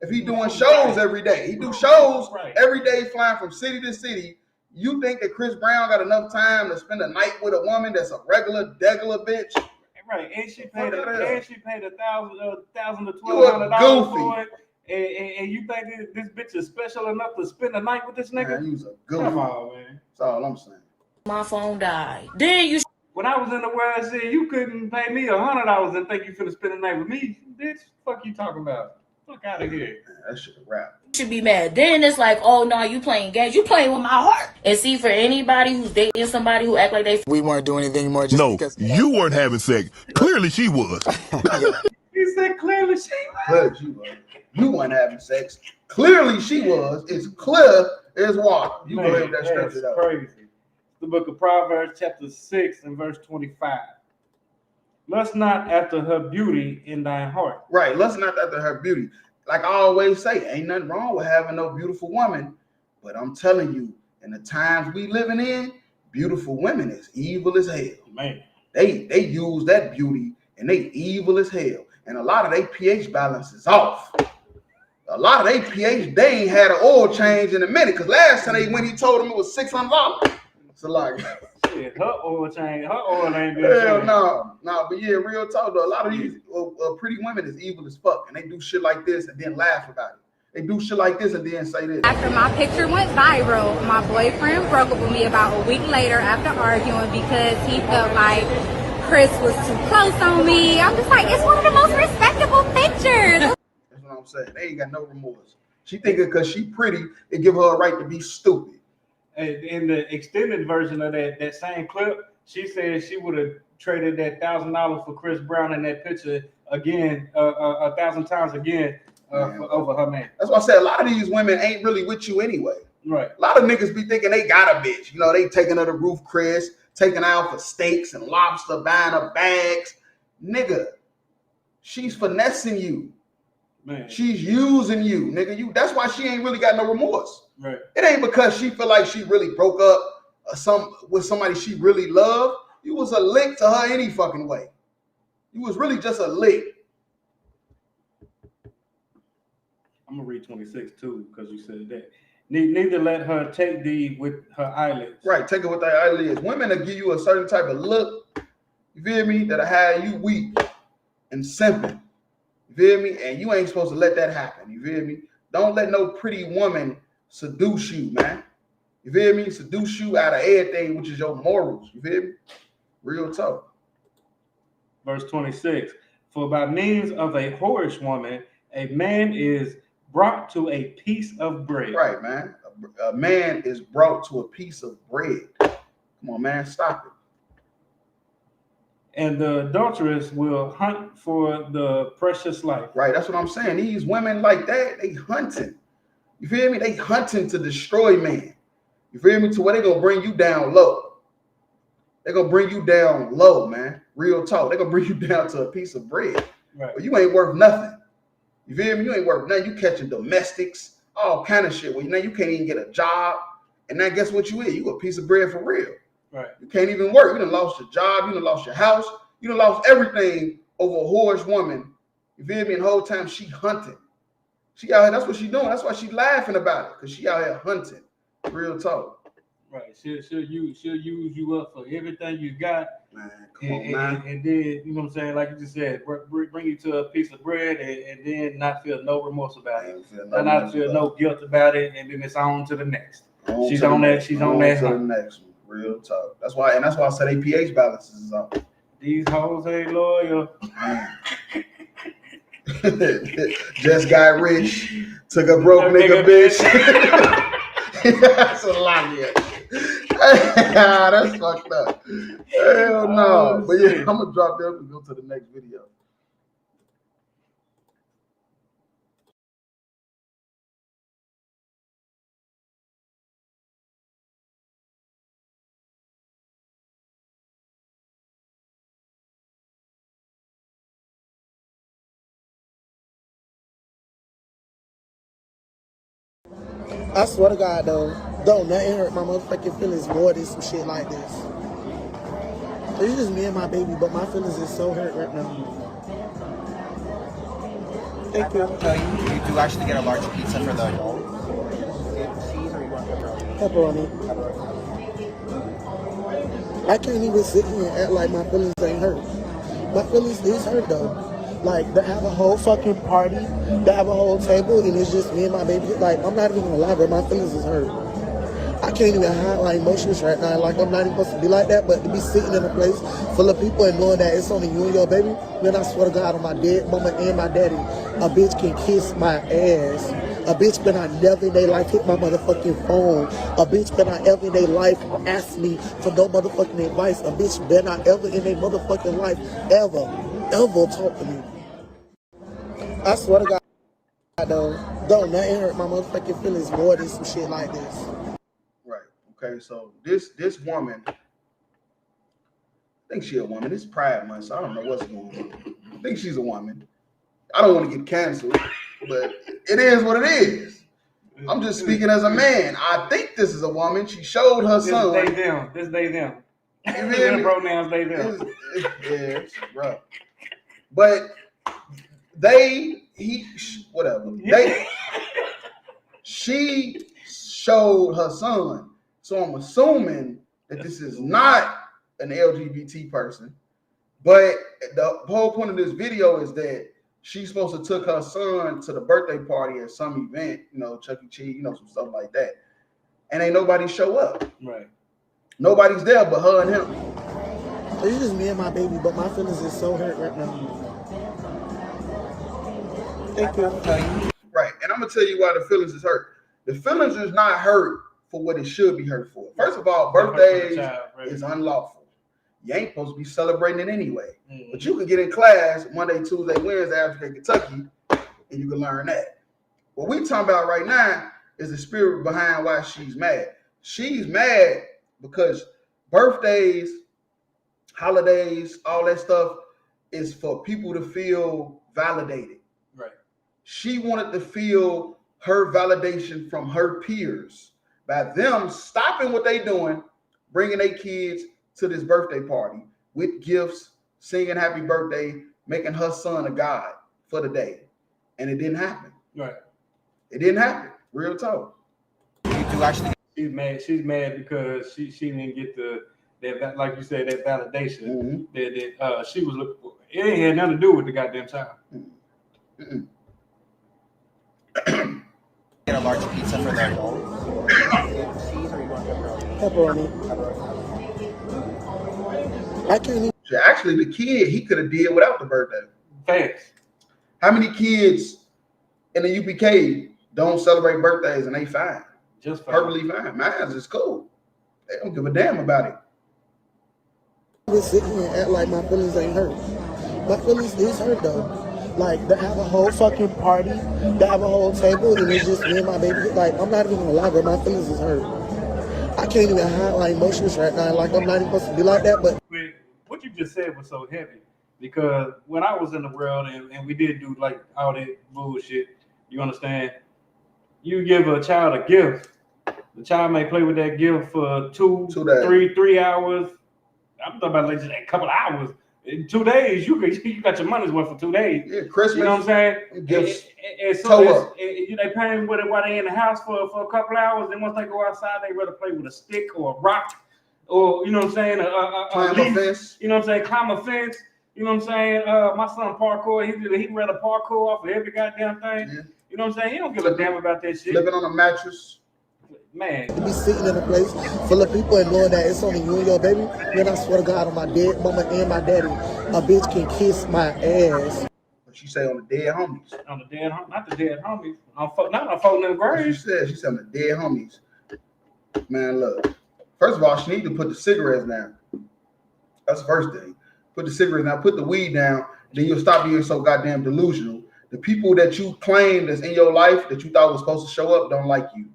If he doing shows every day, he do shows every day, flying from city to city. You think that Chris Brown got enough time to spend a night with a woman that's a regular bitch? Right, and she paid $1,000 to $1,200 for it. And you think this bitch is special enough to spend a night with this nigga? Man, he's a goofy. Come on, man. That's all I'm saying. My phone died. Then you. When I was in the world, I said you couldn't pay me $100 and think you finna spend a night with me, bitch. Fuck you talking about? Fuck out of here. Man, that shit a rap. Should be mad. Then it's like, oh no, you playing games. You playing with my heart. And see, for anybody who's dating somebody who act like we weren't doing anything more. Just because you weren't having sex. Clearly she was. He said clearly she was. Clearly she was. You weren't having sex. Clearly she was. It's clear as water. You go ahead with that scripture though. Crazy. The book of Proverbs, chapter 6 and verse 25. Lust not after her beauty in thy heart. Right. Lust not after her beauty. Like I always say, ain't nothing wrong with having no beautiful woman. But I'm telling you, And the times we living in, beautiful women is evil as hell. Man. They use that beauty and they evil as hell. And a lot of their pH balance is off. A lot of their pH, they ain't had an oil change in a minute. Because last time he told them it was $600. So like, shit, her oil ain't good. Hell no. But yeah, real talk though. A lot of these pretty women is evil as fuck. And they do shit like this and then laugh about it. They do shit like this and then say this. After my picture went viral, my boyfriend broke up with me about a week later after arguing because he felt like Chris was too close on me. I'm just like, it's one of the most respectable pictures. That's what I'm saying. They ain't got no remorse. She thinking because she pretty, it give her a right to be stupid. In the extended version of that same clip, she said she would have traded that $1,000 for Chris Brown in that picture again, 1,000 times again. Over her man. That's why I said a lot of these women ain't really with you anyway. Right. A lot of niggas be thinking they got a bitch. You know, they taking her to Roof Chris, taking her out for steaks and lobster, buying her bags. Nigga, she's finessing you. Man. She's using you, nigga. That's why she ain't really got no remorse. Right. It ain't because she feel like she really broke up with somebody she really loved. You was a lick to her any fucking way. You was really just a lick. I'm gonna read 26 too because you said that. Neither let her take thee with her eyelids. Right, take it with their eyelids. Women will give you a certain type of look, you feel me, that'll have you weak and simping. You feel me? And you ain't supposed to let that happen. You feel me? Don't let no pretty woman seduce you, man. You feel me? Seduce you out of everything, which is your morals. You feel me? Real talk. Verse 26. For by means of a whorish woman, a man is brought to a piece of bread. Right, man. A man is brought to a piece of bread. Come on, man. Stop it. And the adulteress will hunt for the precious life. Right. That's what I'm saying. These women like that, they hunting. You feel me? They hunting to destroy man. You feel me? To where they gonna bring you down low. They're gonna bring you down low, man. Real talk. They're gonna bring you down to a piece of bread. Right. But you ain't worth nothing. You feel me? You ain't worth nothing. You catching domestics, all kind of shit. Well, now you can't even get a job. And now guess what you is? You a piece of bread for real. Right. You can't even work. You done lost your job. You done lost your house. You done lost everything over a whorish woman. You feel me? And the whole time she hunting. She out here, that's what she doing. That's why she laughing about it. Because she out here hunting. Real talk. Right. She'll use you up for everything you got. Man, come on, man. And then, you know what I'm saying? Like you just said, bring you to a piece of bread and then not feel no remorse about it. Not feel no guilt about it. And then it's on to the next. She's on that. She's on that. To the next one. Real talk. That's why I said they pH balances is off. These hoes ain't loyal. Just got rich. Took a broke nigga bitch. That's a lot here. That's fucked up. Hell no. But yeah, I'm gonna drop them and go to the next video. I swear to God, though, don't nothing hurt my motherfucking feelings more than some shit like this. It's just me and my baby, but my feelings is so hurt right now. Thank you. You do actually get a large pizza for the roll. Pepperoni. I can't even sit here and act like my feelings ain't hurt. My feelings is hurt, though. Like, to have a whole fucking party, to have a whole table, and it's just me and my baby. Like, I'm not even gonna lie, but my feelings is hurt. I can't even hide my emotions right now. Like, I'm not even supposed to be like that, but to be sitting in a place full of people and knowing that it's only you and your baby, man, I swear to God, on my dead mama and my daddy, a bitch can kiss my ass. A bitch better not never in their life hit my motherfucking phone. A bitch better not ever in their life ask me for no motherfucking advice. A bitch better not ever in their motherfucking life ever talk to me. I swear to God, though, don't nothing hurt my motherfucking feelings more than some shit like this. Right. Okay. So this woman, I think she a woman. It's Pride Month, so I don't know what's going on. I think she's a woman. I don't want to get canceled, but it is what it is. I'm just speaking as a man. I think this is a woman. She showed her son. This they them. This they them. You hear me? Pronouns they them. It's rough. But whatever. She showed her son. So I'm assuming that this is not an LGBT person. But the whole point of this video is that she's supposed to took her son to the birthday party at some event, Chuck E. Cheese, some stuff like that. And ain't nobody show up. Right. Nobody's there but her and him. It's just me and my baby, but my feelings is so hurt right now. Thank you. Right. And I'm going to tell you why the feelings is hurt. The feelings is not hurt for what it should be hurt for. First of all, birthdays is unlawful. You ain't supposed to be celebrating it anyway. But you can get in class Monday, Tuesday, Wednesday after Kentucky, and you can learn that. What we talking about right now is the spirit behind why she's mad. She's mad because birthdays, holidays, all that stuff is for people to feel validated. Right. She wanted to feel her validation from her peers by them stopping what they doing, bringing their kids to this birthday party with gifts, singing happy birthday, making her son a god for the day. And it didn't happen. Right. It didn't happen. Real talk. She's mad. She's mad because she didn't get that, like you said, that validation that she was looking for. It ain't had nothing to do with the goddamn child. Get a large pizza for the adult. Cheese or you want pepperoni? I can't even. Actually, the kid, he could have did without the birthday. Thanks. How many kids in the UPK don't celebrate birthdays and they fine? Just fine. Perfectly fine. Mine's is cool. They don't give a damn about it. I was sitting here and act like my feelings ain't hurt. My feelings is hurt though. Like, they have a whole fucking party, they have a whole table, and it's just me and my baby. Like, I'm not even gonna lie, but my feelings is hurt. I can't even hide my emotions right now. Like, I'm not even supposed to be like that, but what you just said was so heavy, because when I was in the world and we did do like all that bullshit, you understand? You give a child a gift, the child may play with that gift for 3 hours. I'm talking about like just a couple of hours. In 2 days, you got your money's worth for 2 days. Yeah, Christmas. You know what I'm saying? Gifts. And so they paying with it while they in the house for a couple of hours. Then once they go outside, they rather play with a stick or a rock, or you know what I'm saying, a leaf, fence. You know what I'm saying, climb a fence. You know what I'm saying? My son parkour. He rather parkour off of every goddamn thing. Yeah. You know what I'm saying? He don't give a damn about that shit. Living on a mattress. Man, be sitting in a place full of people and knowing that it's only you and your baby. Then I swear to God, on my dead mama and my daddy, a bitch can kiss my ass. What she say on the dead homies? On the dead, not the dead homies. Not on folding them graves. She said on the dead homies. Man, look. First of all, she need to put the cigarettes down. That's the first thing. Put the cigarettes down. Put the weed down. Then you'll stop being so goddamn delusional. The people that you claim that's in your life that you thought was supposed to show up don't like you.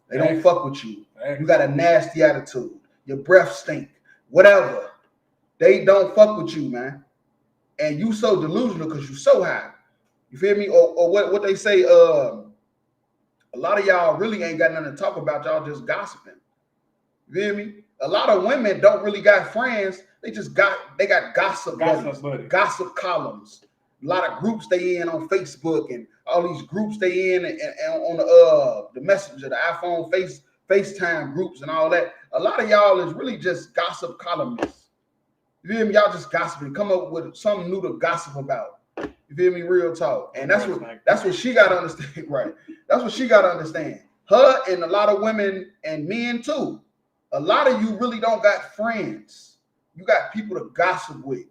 They don't fuck with you. You got a nasty attitude. Your breath stink. Whatever. They don't fuck with you, man. And you so delusional because you so high. You feel me? Or what they say, a lot of y'all really ain't got nothing to talk about. Y'all just gossiping. You feel me? A lot of women don't really got friends. They got gossip buddies, gossip columns. A lot of groups they in on Facebook and all these groups they in and on the Messenger, the iPhone, FaceTime groups and all that. A lot of y'all is really just gossip columnists. You feel me? Y'all just gossiping. Come up with something new to gossip about. You feel me? Real talk. And that's what she got to understand, right? That's what she got to understand. Her and a lot of women and men too. A lot of you really don't got friends. You got people to gossip with.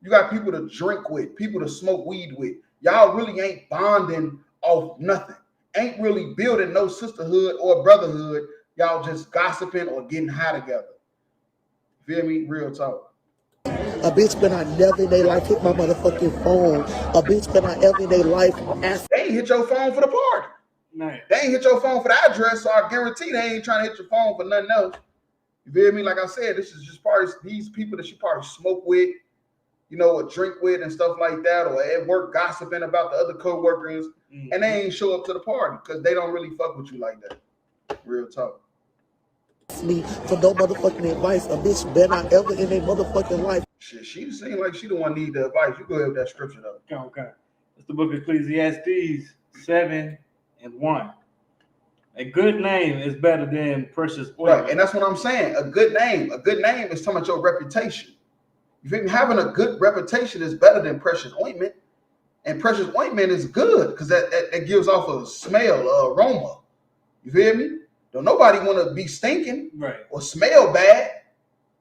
You got people to drink with, people to smoke weed with. Y'all really ain't bonding off nothing. Ain't really building no sisterhood or brotherhood. Y'all just gossiping or getting high together. Feel me? Real talk. A bitch been on never in their life hit my motherfucking phone. A bitch been on ever in their life ask. They ain't hit your phone for the party. Man. They ain't hit your phone for the address, so I guarantee they ain't trying to hit your phone for nothing else. You feel me? Like I said, this is just probably these people that she probably smoke with, you know, or drink with and stuff like that, or at work gossiping about the other co-workers, and they ain't show up to the party because they don't really fuck with you like that. Real talk. Me for no motherfucking advice. A bitch better not ever in their motherfucking life. Shit, she seemed like she the one need the advice. You go ahead with that scripture though. Okay. It's the book of Ecclesiastes 7:1. A good name is better than precious oil. Right, and that's what I'm saying. A good name is talking about your reputation. You feel me? Having a good reputation is better than precious ointment. And precious ointment is good because that gives off a smell, aroma. You feel me? Don't nobody want to be stinking or smell bad.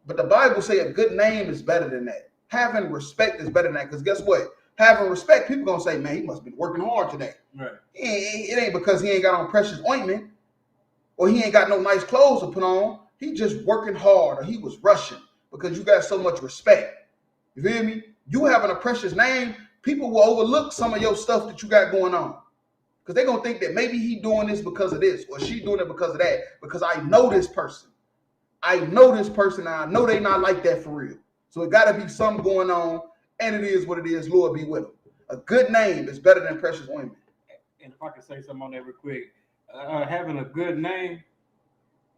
But the Bible say a good name is better than that. Having respect is better than that. Because guess what? Having respect, people gonna say, man, he must be working hard today. Right. It ain't because he ain't got on precious ointment or he ain't got no nice clothes to put on. He just working hard or he was rushing because you got so much respect. You feel me? You having a precious name, people will overlook some of your stuff that you got going on. Because they're going to think that maybe he doing this because of this or she doing it because of that. Because I know this person. I know this person. And I know they not like that for real. So it got to be something going on. And it is what it is. Lord be with them. A good name is better than precious ointment. And if I could say something on that real quick. Having a good name,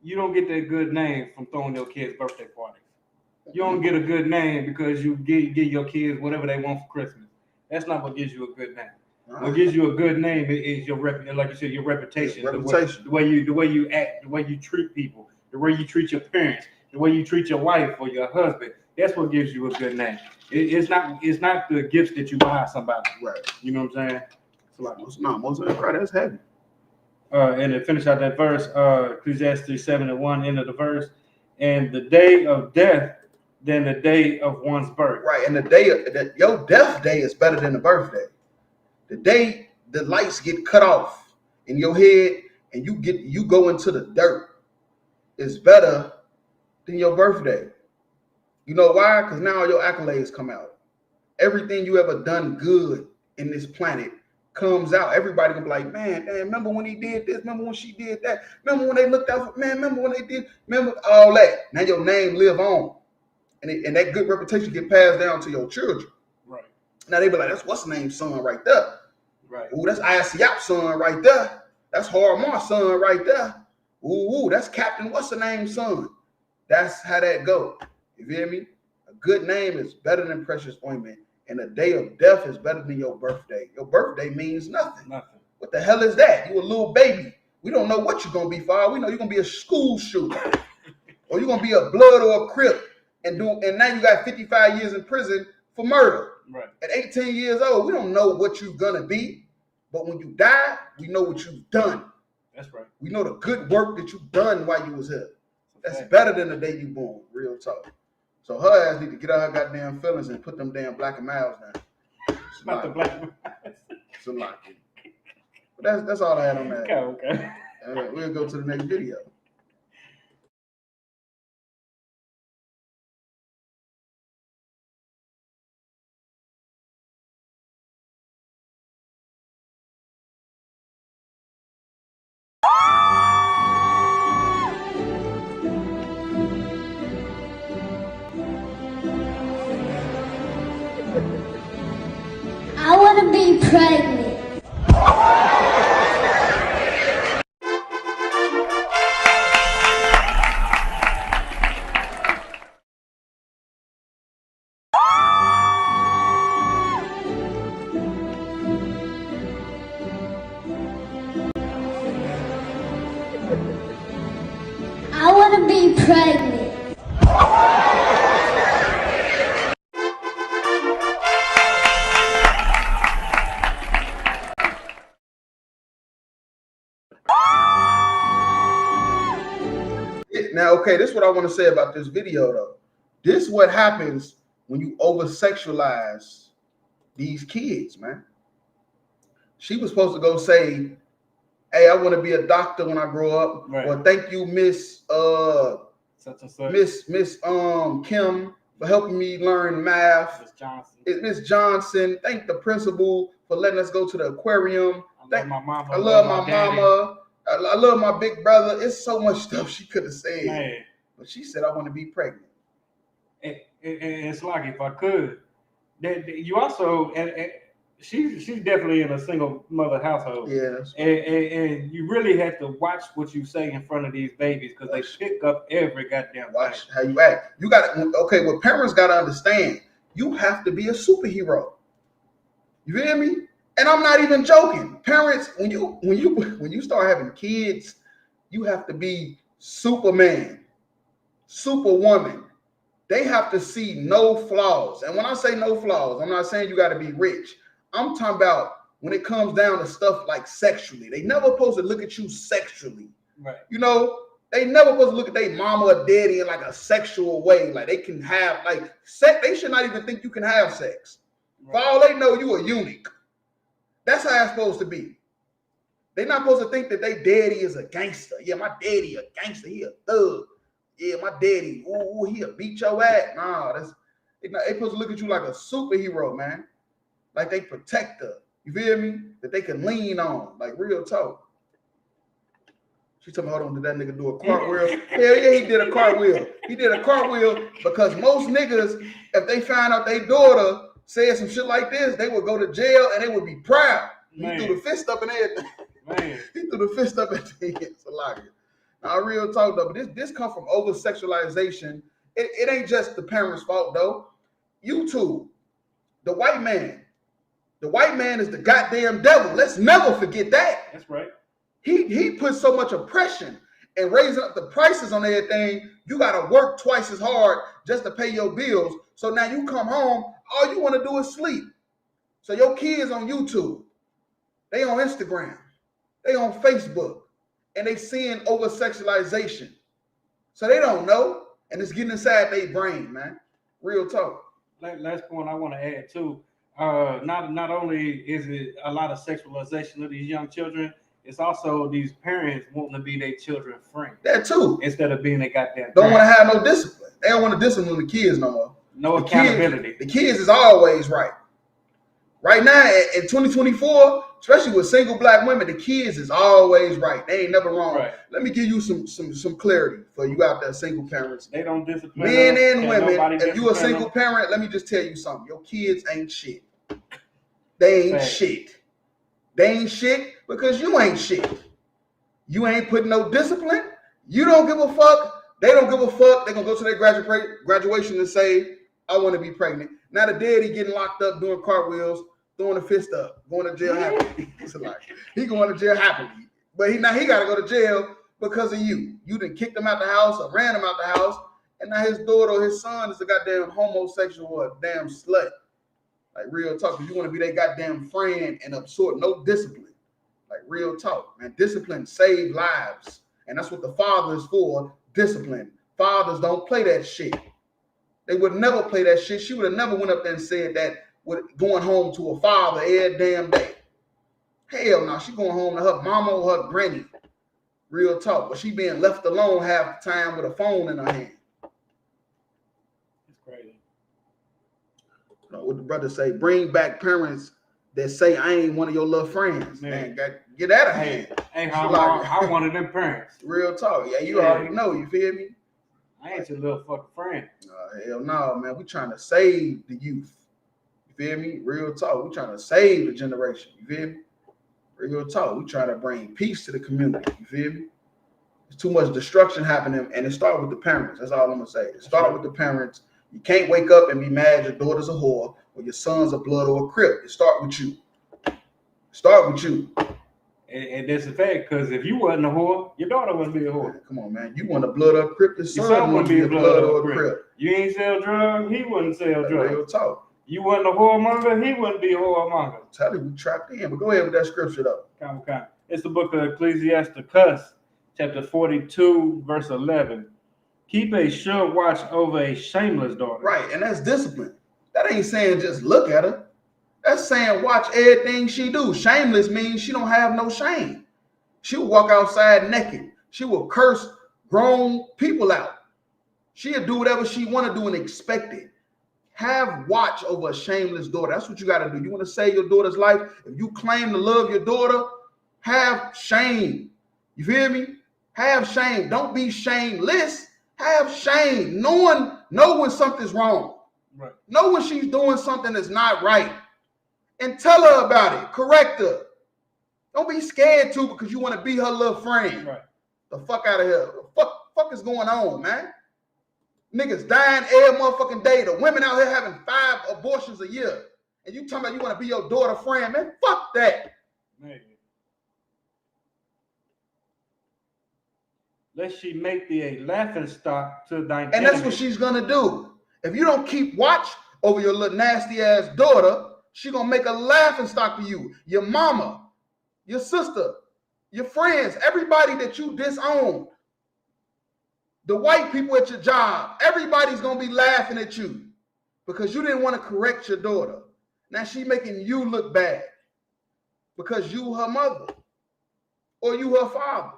you don't get that good name from throwing your kids' birthday parties. You don't get a good name because you give your kids whatever they want for Christmas. That's not what gives you a good name. What gives you a good name is your like you said, your reputation. The way you act, the way you treat people, the way you treat your parents, the way you treat your wife or your husband. That's what gives you a good name. It's not the gifts that you buy somebody. Right. You know what I'm saying? So like, most of that cry, that's heavy. And to finish out that verse, Ecclesiastes 7:1, end of the verse, and the day of death than the day of one's birth. Right, and the day of your death day is better than the birthday. The day the lights get cut off in your head and you go into the dirt is better than your birthday. You know why? Because now your accolades come out. Everything you ever done good in this planet comes out. Everybody can be like, man, damn, remember when he did this? Remember when she did that? Remember when they looked out for, man, remember when they did, remember all that. Now your name live on. And that good reputation get passed down to your children. Right. Now they be like, that's what's the name son right there. Right. Ooh, that's ISYAP son right there. That's Harmar son right there. Ooh, that's Captain what's the name son. That's how that go. You feel me? A good name is better than precious ointment. And a day of death is better than your birthday. Your birthday means nothing. Nothing. What the hell is that? You a little baby. We don't know what you're going to be, for. We know you're going to be a school shooter. Or you're going to be a blood or a crip. And now you got 55 years in prison for murder. Right. At 18 years old, we don't know what you're going to be. But when you die, we know what you've done. That's right. We know the good work that you've done while you was here. That's better than the day you born. Real talk. So her ass need to get out her goddamn feelings and put them damn black and miles down. Not the black and miles. It's a lot. But that's all I had on that. Okay. All right, we'll go to the next video. I want to be pregnant. I want to be pregnant. Now, okay, this is what I want to say about this video, though. This is what happens when you over-sexualize these kids, man. She was supposed to go say, hey, I want to be a doctor when I grow up. Right. Or thank you, Miss Miss Kim for helping me learn math. Miss Johnson. Miss Johnson. Thank the principal for letting us go to the aquarium. I love my mama. I love my mama. I love my big brother. It's so much stuff she could have said. Man. But she said, I want to be pregnant. And it's like if I could, You also and she's definitely in a single mother household. Yes. And you really have to watch what you say in front of these babies because they pick up every goddamn Watch thing. how you act. You got okay. What parents got to understand, you have to be a superhero. You feel me? And I'm not even joking. Parents, when you start having kids, you have to be Superman, Superwoman. They have to see no flaws. And when I say no flaws, I'm not saying you got to be rich. I'm talking about when it comes down to stuff like sexually. They never supposed to look at you sexually. Right. You know, they never supposed to look at their mama or daddy in like a sexual way. Like they can have like sex. They should not even think you can have sex. Right. For all they know, you a eunuch. That's how it's supposed to be. They're not supposed to think that their daddy is a gangster. Yeah, my daddy a gangster. He a thug. Yeah, my daddy, ooh, he'll beat your ass. Nah, they supposed to look at you like a superhero, man. Like they protector. You feel me? That they can lean on. Like real talk. She told me, hold on, did that nigga do a cartwheel? Hell yeah, he did a cartwheel. He did a cartwheel because most niggas, if they find out their daughter said some shit like this, they would go to jail and they would be proud. Man. He threw the fist up and everything. Man. He threw the fist up at the end. So like it. Now, real talk though, but this come from over sexualization. It ain't just the parents' fault though. YouTube, the white man is the goddamn devil. Let's never forget that. That's right. He put so much oppression and raising up the prices on everything. You gotta work twice as hard just to pay your bills. So now you come home, all you want to do is sleep. So your kids on YouTube, they on Instagram, they on Facebook. And they seeing over sexualization. So they don't know. And it's getting inside their brain, man. Real talk. Last point I want to add too. Not only is it a lot of sexualization of these young children, it's also these parents wanting to be their children's friend. That too. Instead of being their goddamn don't want to have no discipline. They don't want to discipline the kids no more. No accountability. The kids is always right. Right now, in 2024, especially with single black women, the kids is always right. They ain't never wrong. Right. Let me give you some clarity for you out there, single parents. They don't discipline men and women. If you a single parent, let me just tell you something. Your kids ain't shit. They ain't shit. They ain't shit because you ain't shit. You ain't putting no discipline. You don't give a fuck. They don't give a fuck. They're going to go to their graduation and say, I want to be pregnant. Now the daddy getting locked up doing cartwheels, throwing a fist up, going to jail happily. He going to jail happily. But he got to go to jail because of you. You done kicked him out the house or ran him out the house. And now his daughter or his son is a goddamn homosexual or a damn slut. Like real talk. You want to be their goddamn friend and absorb no discipline. Like real talk, man. Discipline save lives. And that's what the father is for, discipline. Fathers don't play that shit. They would never play that shit. She would have never went up there and said that with going home to a father every damn day. Hell no, she going home to her mama or her granny. Real talk. But she being left alone half the time with a phone in her hand. It's crazy. You know, what the brother say? Bring back parents that say I ain't one of your little friends. Man, get out of hand. Hey, I wanted them parents. Real talk. Yeah, you already know. You feel me? I ain't your little fucking friend. Hell no, man. We trying to save the youth. You feel me? Real talk. We trying to save the generation. You feel me? Real talk. We trying to bring peace to the community. You feel me? There's too much destruction happening, and it starts with the parents. That's all I'm gonna say. It starts with the parents. You can't wake up and be mad your daughter's a whore or your son's a blood or a crip. It starts with you. Start with you. And that's a fact, because if you wasn't a whore, your daughter wouldn't be a whore. Man, come on, man. You want a blood or a crip, your son wouldn't be a blood or a crip. You ain't sell drugs, he wouldn't sell drugs. Real talk. You wasn't a whoremonger, he wouldn't be a whoremonger. Tell you, we trapped in, but go ahead with that scripture though. Okay. It's the book of Ecclesiasticus, chapter 42, verse 11. Keep a sure watch over a shameless daughter. Right, and that's discipline. That ain't saying just look at her. That's saying watch everything she do. Shameless means she don't have no shame. She will walk outside naked. She will curse grown people out. She'll do whatever she want to do and expect it. Have watch over a shameless daughter. That's what you got to do. You want to save your daughter's life? If you claim to love your daughter, have shame. You feel me? Have shame. Don't be shameless. Have shame. Know when something's wrong. Right. Know when she's doing something that's not right. And tell her about it. Correct her. Don't be scared to because you want to be her little friend. Right. The fuck out of here. The fuck is going on, man? Niggas dying every motherfucking day. The women out here having 5 abortions a year. And you talking about you want to be your daughter friend, man? Fuck that. Man. Lest she make a laughing stock to thy And that's what she's gonna do. If you don't keep watch over your little nasty ass daughter, she gonna make a laughing stock of you, your mama, your sister, your friends, everybody that you disowned, the white people at your job, everybody's gonna be laughing at you because you didn't want to correct your daughter. Now she making you look bad because you her mother or you her father.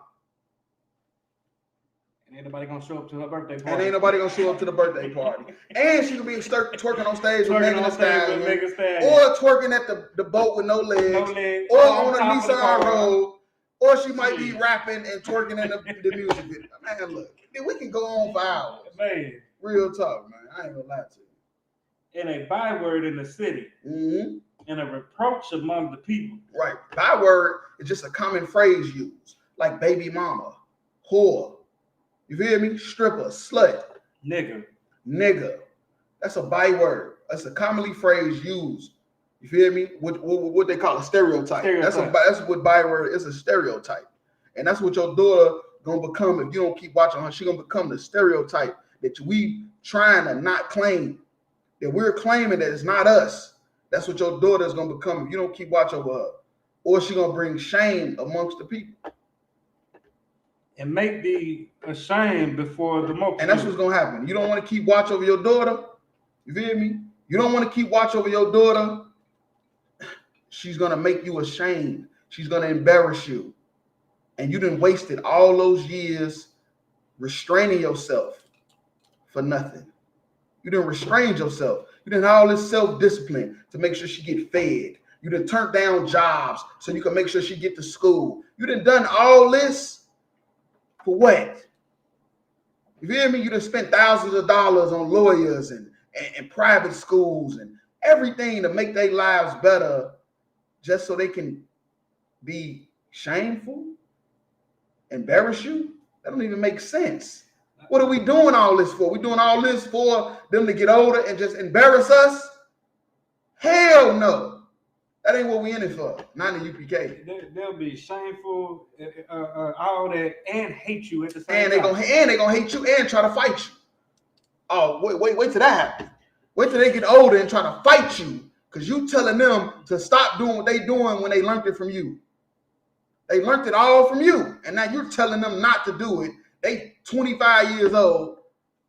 And ain't nobody gonna show up to her birthday party. And ain't nobody gonna show up to the birthday party. And she could be twerking on stage with Megan Thee Stallion, or twerking at the boat with no legs, or on a Nissan Road, or she might be rapping and twerking in the music video. Man, look, we can go on for hours. Man. Real talk, man. I ain't gonna lie to you. And a byword in the city. Mm-hmm. And a reproach among the people. Right. Byword is just a common phrase used, like baby mama, whore. You feel me? Stripper, slut. Nigga. That's a byword. That's a commonly phrase used. You feel me? What they call a stereotype. That's what byword is, a stereotype. And that's what your daughter gonna become if you don't keep watching her. She gonna become the stereotype that we trying to not claim. That we're claiming that it's not us. That's what your daughter is gonna become if you don't keep watch over her. Or she gonna bring shame amongst the people. And make thee ashamed before the multitude. And that's what's gonna happen. You don't want to keep watch over your daughter. You feel me? You don't want to keep watch over your daughter. She's gonna make you ashamed. She's gonna embarrass you. And you done wasted all those years restraining yourself for nothing. You done restrained yourself. You done all this self-discipline to make sure she get fed. You done turned down jobs so you can make sure she get to school. You done all this. For what? You feel me? You done spent thousands of dollars on lawyers and private schools and everything to make their lives better just so they can be shameful, embarrass you? That don't even make sense. What are we doing all this for? We doing all this for them to get older and just embarrass us? Hell no. That ain't what we in it for. Not in the UPK. They'll be shameful, all that, and hate you at the same time. And they gonna hate you and try to fight you. Oh, wait till that happens. Wait till they get older and try to fight you, because you telling them to stop doing what they doing when they learned it from you. They learned it all from you, and now you're telling them not to do it. They 25 years old,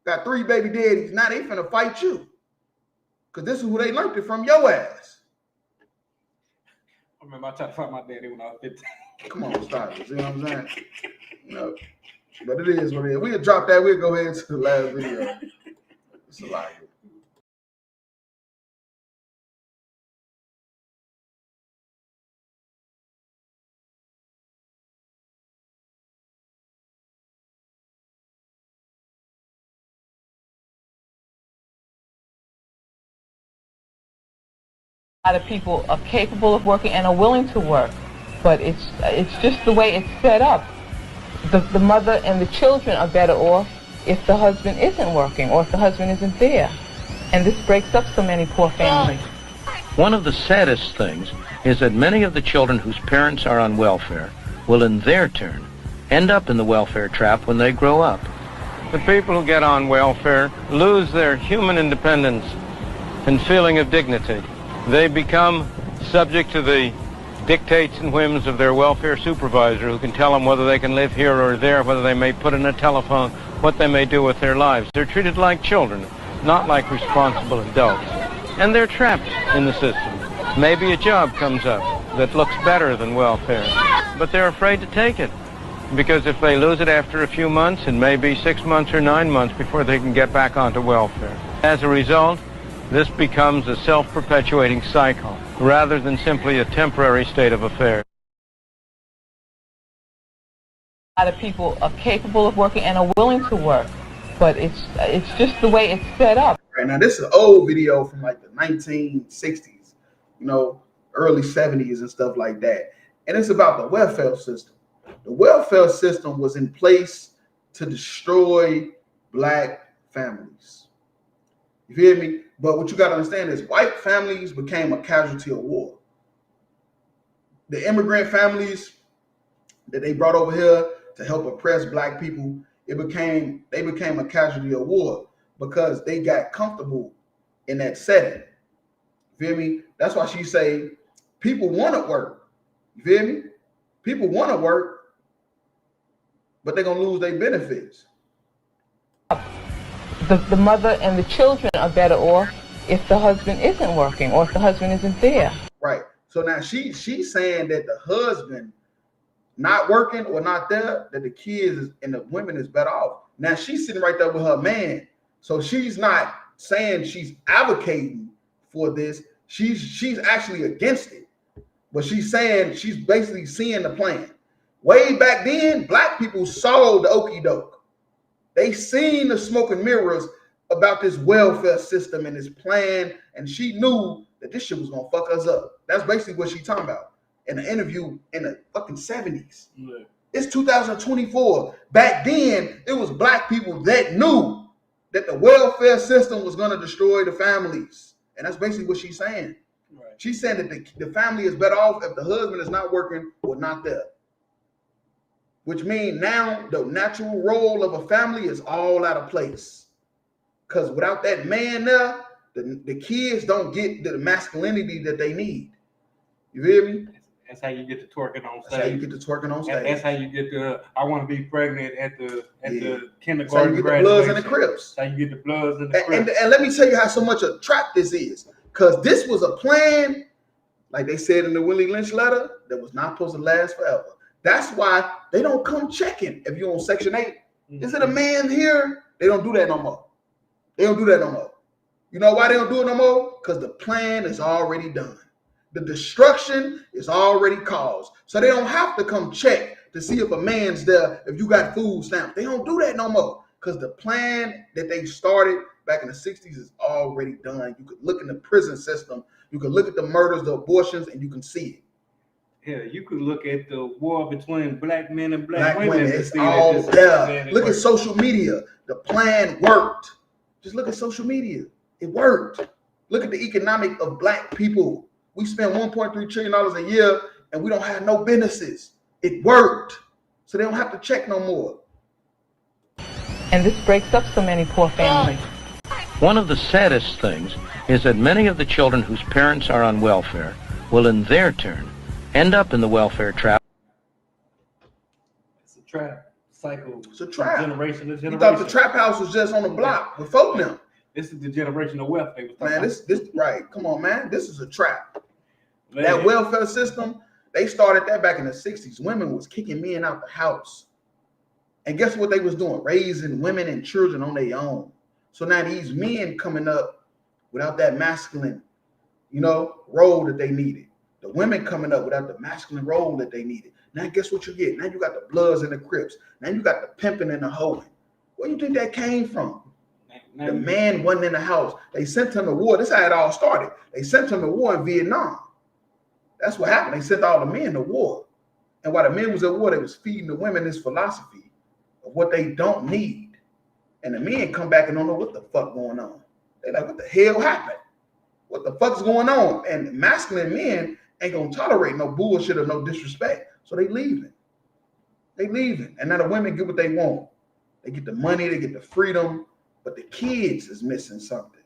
got 3 baby daddies. Now they finna fight you, because this is who they learned it from, your ass. I remember I tried to fight my daddy when I was 15. Come on, stop it. See what I'm saying? No. But it is what it is. We'll drop that. We'll go ahead to the last video. It's a lot. A lot of people are capable of working and are willing to work, but it's just the way it's set up. The mother and the children are better off if the husband isn't working or if the husband isn't there. And this breaks up so many poor families. One of the saddest things is that many of the children whose parents are on welfare will in their turn end up in the welfare trap when they grow up. The people who get on welfare lose their human independence and feeling of dignity. They become subject to the dictates and whims of their welfare supervisor, who can tell them whether they can live here or there, whether they may put in a telephone, what they may do with their lives. They're treated like children, not like responsible adults. And they're trapped in the system. Maybe a job comes up that looks better than welfare, but they're afraid to take it, because if they lose it after a few months, it may be 6 months or 9 months before they can get back onto welfare. As a result, this becomes a self-perpetuating cycle, rather than simply a temporary state of affairs. A lot of people are capable of working and are willing to work, but it's just the way it's set up. Right now, this is an old video from like the 1960s, you know, early 70s and stuff like that. And it's about the welfare system. The welfare system was in place to destroy black families. You feel me? But what you got to understand is white families became a casualty of war. The immigrant families that they brought over here to help oppress black people, they became a casualty of war because they got comfortable in that setting. You feel me? That's why she say people want to work. You feel me? People want to work, but they're gonna lose their benefits. The mother and the children are better off if the husband isn't working or if the husband isn't there. Right. So now she's saying that the husband not working or not there, that the kids and the women is better off. Now she's sitting right there with her man. So she's not saying she's advocating for this. She's actually against it. But she's saying she's basically seeing the plan. Way back then, black people saw the okie doke. They seen the smoke and mirrors about this welfare system and this plan, and she knew that this shit was gonna fuck us up. That's basically what she's talking about in an interview in the fucking 70s. Yeah. It's 2024. Back then, it was black people that knew that the welfare system was gonna destroy the families. And that's basically what she's saying. Right. She's saying that the family is better off if the husband is not working or not there. Which means now the natural role of a family is all out of place. Because without that man there, the kids don't get the masculinity that they need. You feel me? That's how you get the twerking on stage. That's how you get the twerking on stage. That's how you get the I want to be pregnant at the kindergarten. That's how you get the Bloods and the Crips. That's how you get the Bloods and the Crips. And let me tell you how so much a trap this is. Because this was a plan, like they said in the Willie Lynch letter, that was not supposed to last forever. That's why they don't come checking if you're on Section 8. Mm-hmm. Is it a man here? They don't do that no more. They don't do that no more. You know why they don't do it no more? Because the plan is already done. The destruction is already caused. So they don't have to come check to see if a man's there, if you got food stamps. They don't do that no more. Because the plan that they started back in the 60s is already done. You could look in the prison system. You can look at the murders, the abortions, and you can see it. Yeah, you could look at the war between black men and black women. It's all there. Look at social media. The plan worked. Just look at social media. It worked. Look at the economic of black people. We spend $1.3 trillion a year and we don't have no businesses. It worked. So they don't have to check no more. And this breaks up so many poor families. One of the saddest things is that many of the children whose parents are on welfare will in their turn end up in the welfare trap. It's a trap cycle. It's a trap. Generation to generation. You thought the trap house was just on the block before them. This is the generational wealth they was talking about. This right. Come on, man. This is a trap. Man. That welfare system, they started that back in the 60s. Women was kicking men out the house. And guess what they was doing? Raising women and children on their own. So now these men coming up without that masculine, role that they needed. The women coming up without the masculine role that they needed. Now guess what you get? Now you got the Bloods and the Crips. Now you got the pimping and the hoeing. Where do you think that came from? The man wasn't in the house. They sent him to war. This is how it all started. They sent him to war in Vietnam. That's what happened. They sent all the men to war. And while the men was at war, they was feeding the women this philosophy of what they don't need. And the men come back and don't know what the fuck going on. They're like, what the hell happened? What the fuck's going on? And masculine men ain't gonna tolerate no bullshit or no disrespect. So they leaving. They leaving. And now the women get what they want. They get the money, they get the freedom, but the kids is missing something.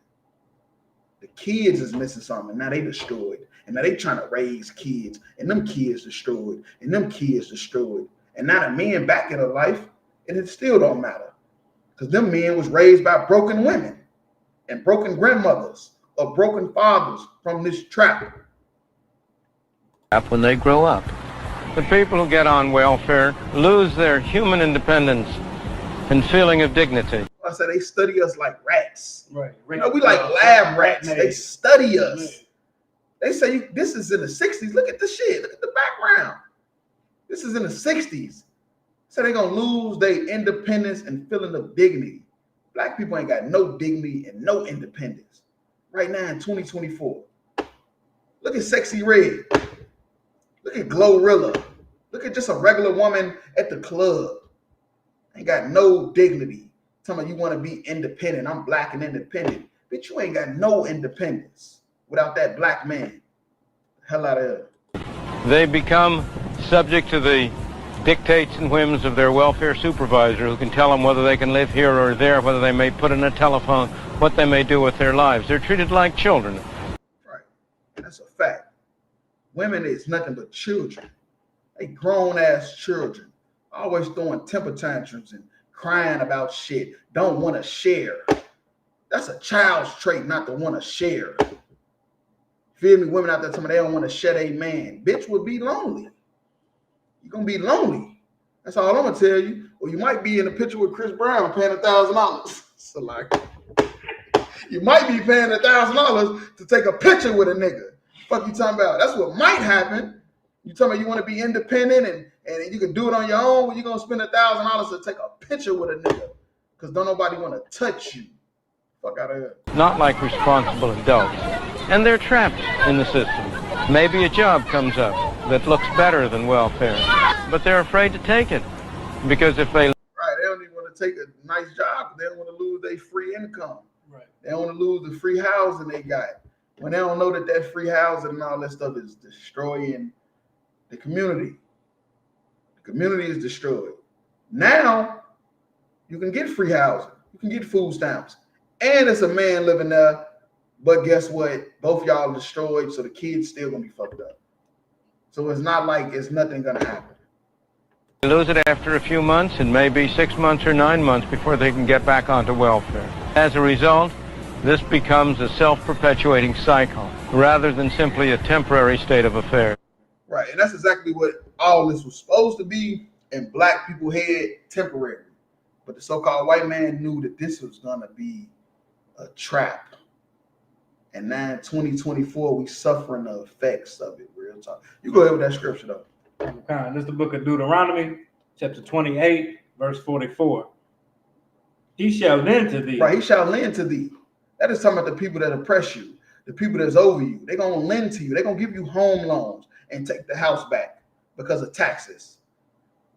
The kids is missing something. Now they destroyed. And now they trying to raise kids. And them kids destroyed. And them kids destroyed. And now the men back in their life, and it still don't matter. Because them men was raised by broken women and broken grandmothers or broken fathers from this trap. When they grow up. The people who get on welfare lose their human independence and feeling of dignity. I said they study us like rats. Right. We like lab rats. They study us. They say this is in the 60s. Look at the shit. Look at the background. This is in the 60s. So they're gonna lose their independence and feeling of dignity. Black people ain't got no dignity and no independence. Right now in 2024. Look at Sexy Red. Look at Glorilla. Look at just a regular woman at the club. Ain't got no dignity. Tell me you want to be independent. I'm black and independent. Bitch, you ain't got no independence without that black man. Hell out of here. They become subject to the dictates and whims of their welfare supervisor, who can tell them whether they can live here or there, whether they may put in a telephone, what they may do with their lives. They're treated like children. Right. That's a fact. Women is nothing but children. They grown-ass children. Always throwing temper tantrums and crying about shit. Don't want to share. That's a child's trait, not to want to share. Feel me? Women out there telling me they don't want to share a man. Bitch will be lonely. You're going to be lonely. That's all I'm going to tell you. Or you might be in a picture with Chris Brown paying $1,000. So like, you might be paying $1,000 to take a picture with a nigga. Fuck you talking about? That's what might happen. You talking about you want to be independent and you can do it on your own, but you're going to spend $1,000 to take a picture with a nigga because don't nobody want to touch you. Fuck out of here. Not like responsible adults. And they're trapped in the system. Maybe a job comes up that looks better than welfare, but they're afraid to take it because if they... Right, they don't even want to take a nice job. They don't want to lose their free income. Right. They don't want to lose the free housing they got. When they don't know that that free housing and all that stuff is destroying the community. The community is destroyed. Now, you can get free housing. You can get food stamps. And it's a man living there. But guess what? Both y'all destroyed, so the kid's still going to be fucked up. So it's not like it's nothing going to happen. They lose it after a few months and maybe 6 months or 9 months before they can get back onto welfare. As a result, this becomes a self-perpetuating cycle rather than simply a temporary state of affairs. Right, and that's exactly what all this was supposed to be, and black people had temporary. But the so-called white man knew that this was going to be a trap. And now in 2024, we suffering the effects of it, real talk. You go ahead with that scripture, though. Okay, this is the book of Deuteronomy, chapter 28, verse 44. He shall lend to thee. Right, he shall lend to thee. That is talking about the people that oppress you, the people that's over you. They're going to lend to you. They're going to give you home loans and take the house back because of taxes.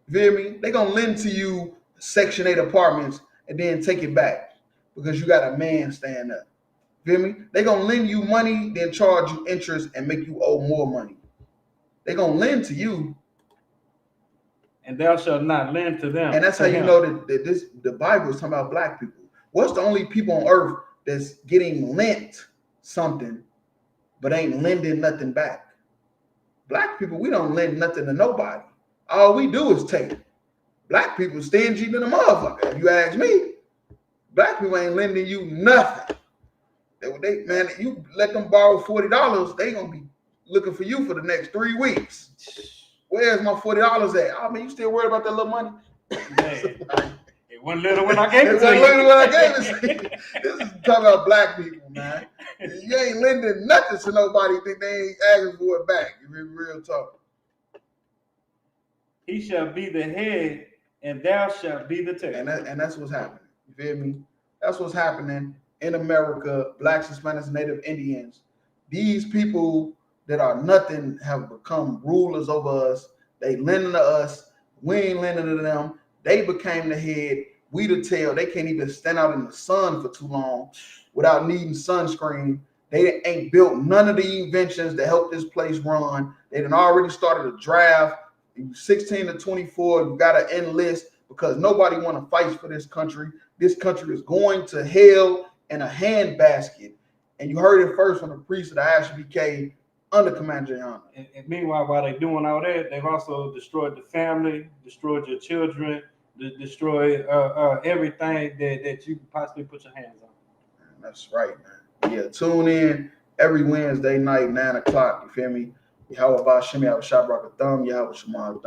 You feel me? They're going to lend to you Section 8 apartments and then take it back because you got a man staying up. Feel me? They're going to lend you money, then charge you interest and make you owe more money. They're going to lend to you. And thou shalt not lend to them. And that's how you know that the Bible is talking about black people. What's the only people on earth that's getting lent something but ain't lending nothing back? Black people, we don't lend nothing to nobody. All we do is take. Black people stingy than a motherfucker. If you ask me, black people ain't lending you nothing. Man, you let them borrow $40, they gonna be looking for you for the next 3 weeks. Where's my $40 at? Oh man, you still worried about that little money? It wasn't little when I gave it to you. It wasn't little when I gave it to you. This is talking about black people, man. You ain't lending nothing to nobody. Think they ain't asking for it back. You mean real talk. He shall be the head, and thou shalt be the tail. And that's what's happening. You feel me? That's what's happening in America. Blacks, Hispanics, Native Indians. These people that are nothing have become rulers over us. They lending to us. We ain't lending to them. They became the head. We the tail. They can't even stand out in the sun for too long without needing sunscreen. They ain't built none of the inventions that help this place run. They done already started a draft. 16 to 24, you got to enlist because nobody want to fight for this country. This country is going to hell in a handbasket. And you heard it first from the priest of the ISBK under Commander Jayana. And meanwhile, while they're doing all that, they've also destroyed the family, destroyed your children, destroyed everything that you could possibly put your hands on. That's right, man. Yeah, tune in every Wednesday night, 9 o'clock. You feel me? Yahweh Bashim, Yahweh Shabrak Thumb, Yahweh Shema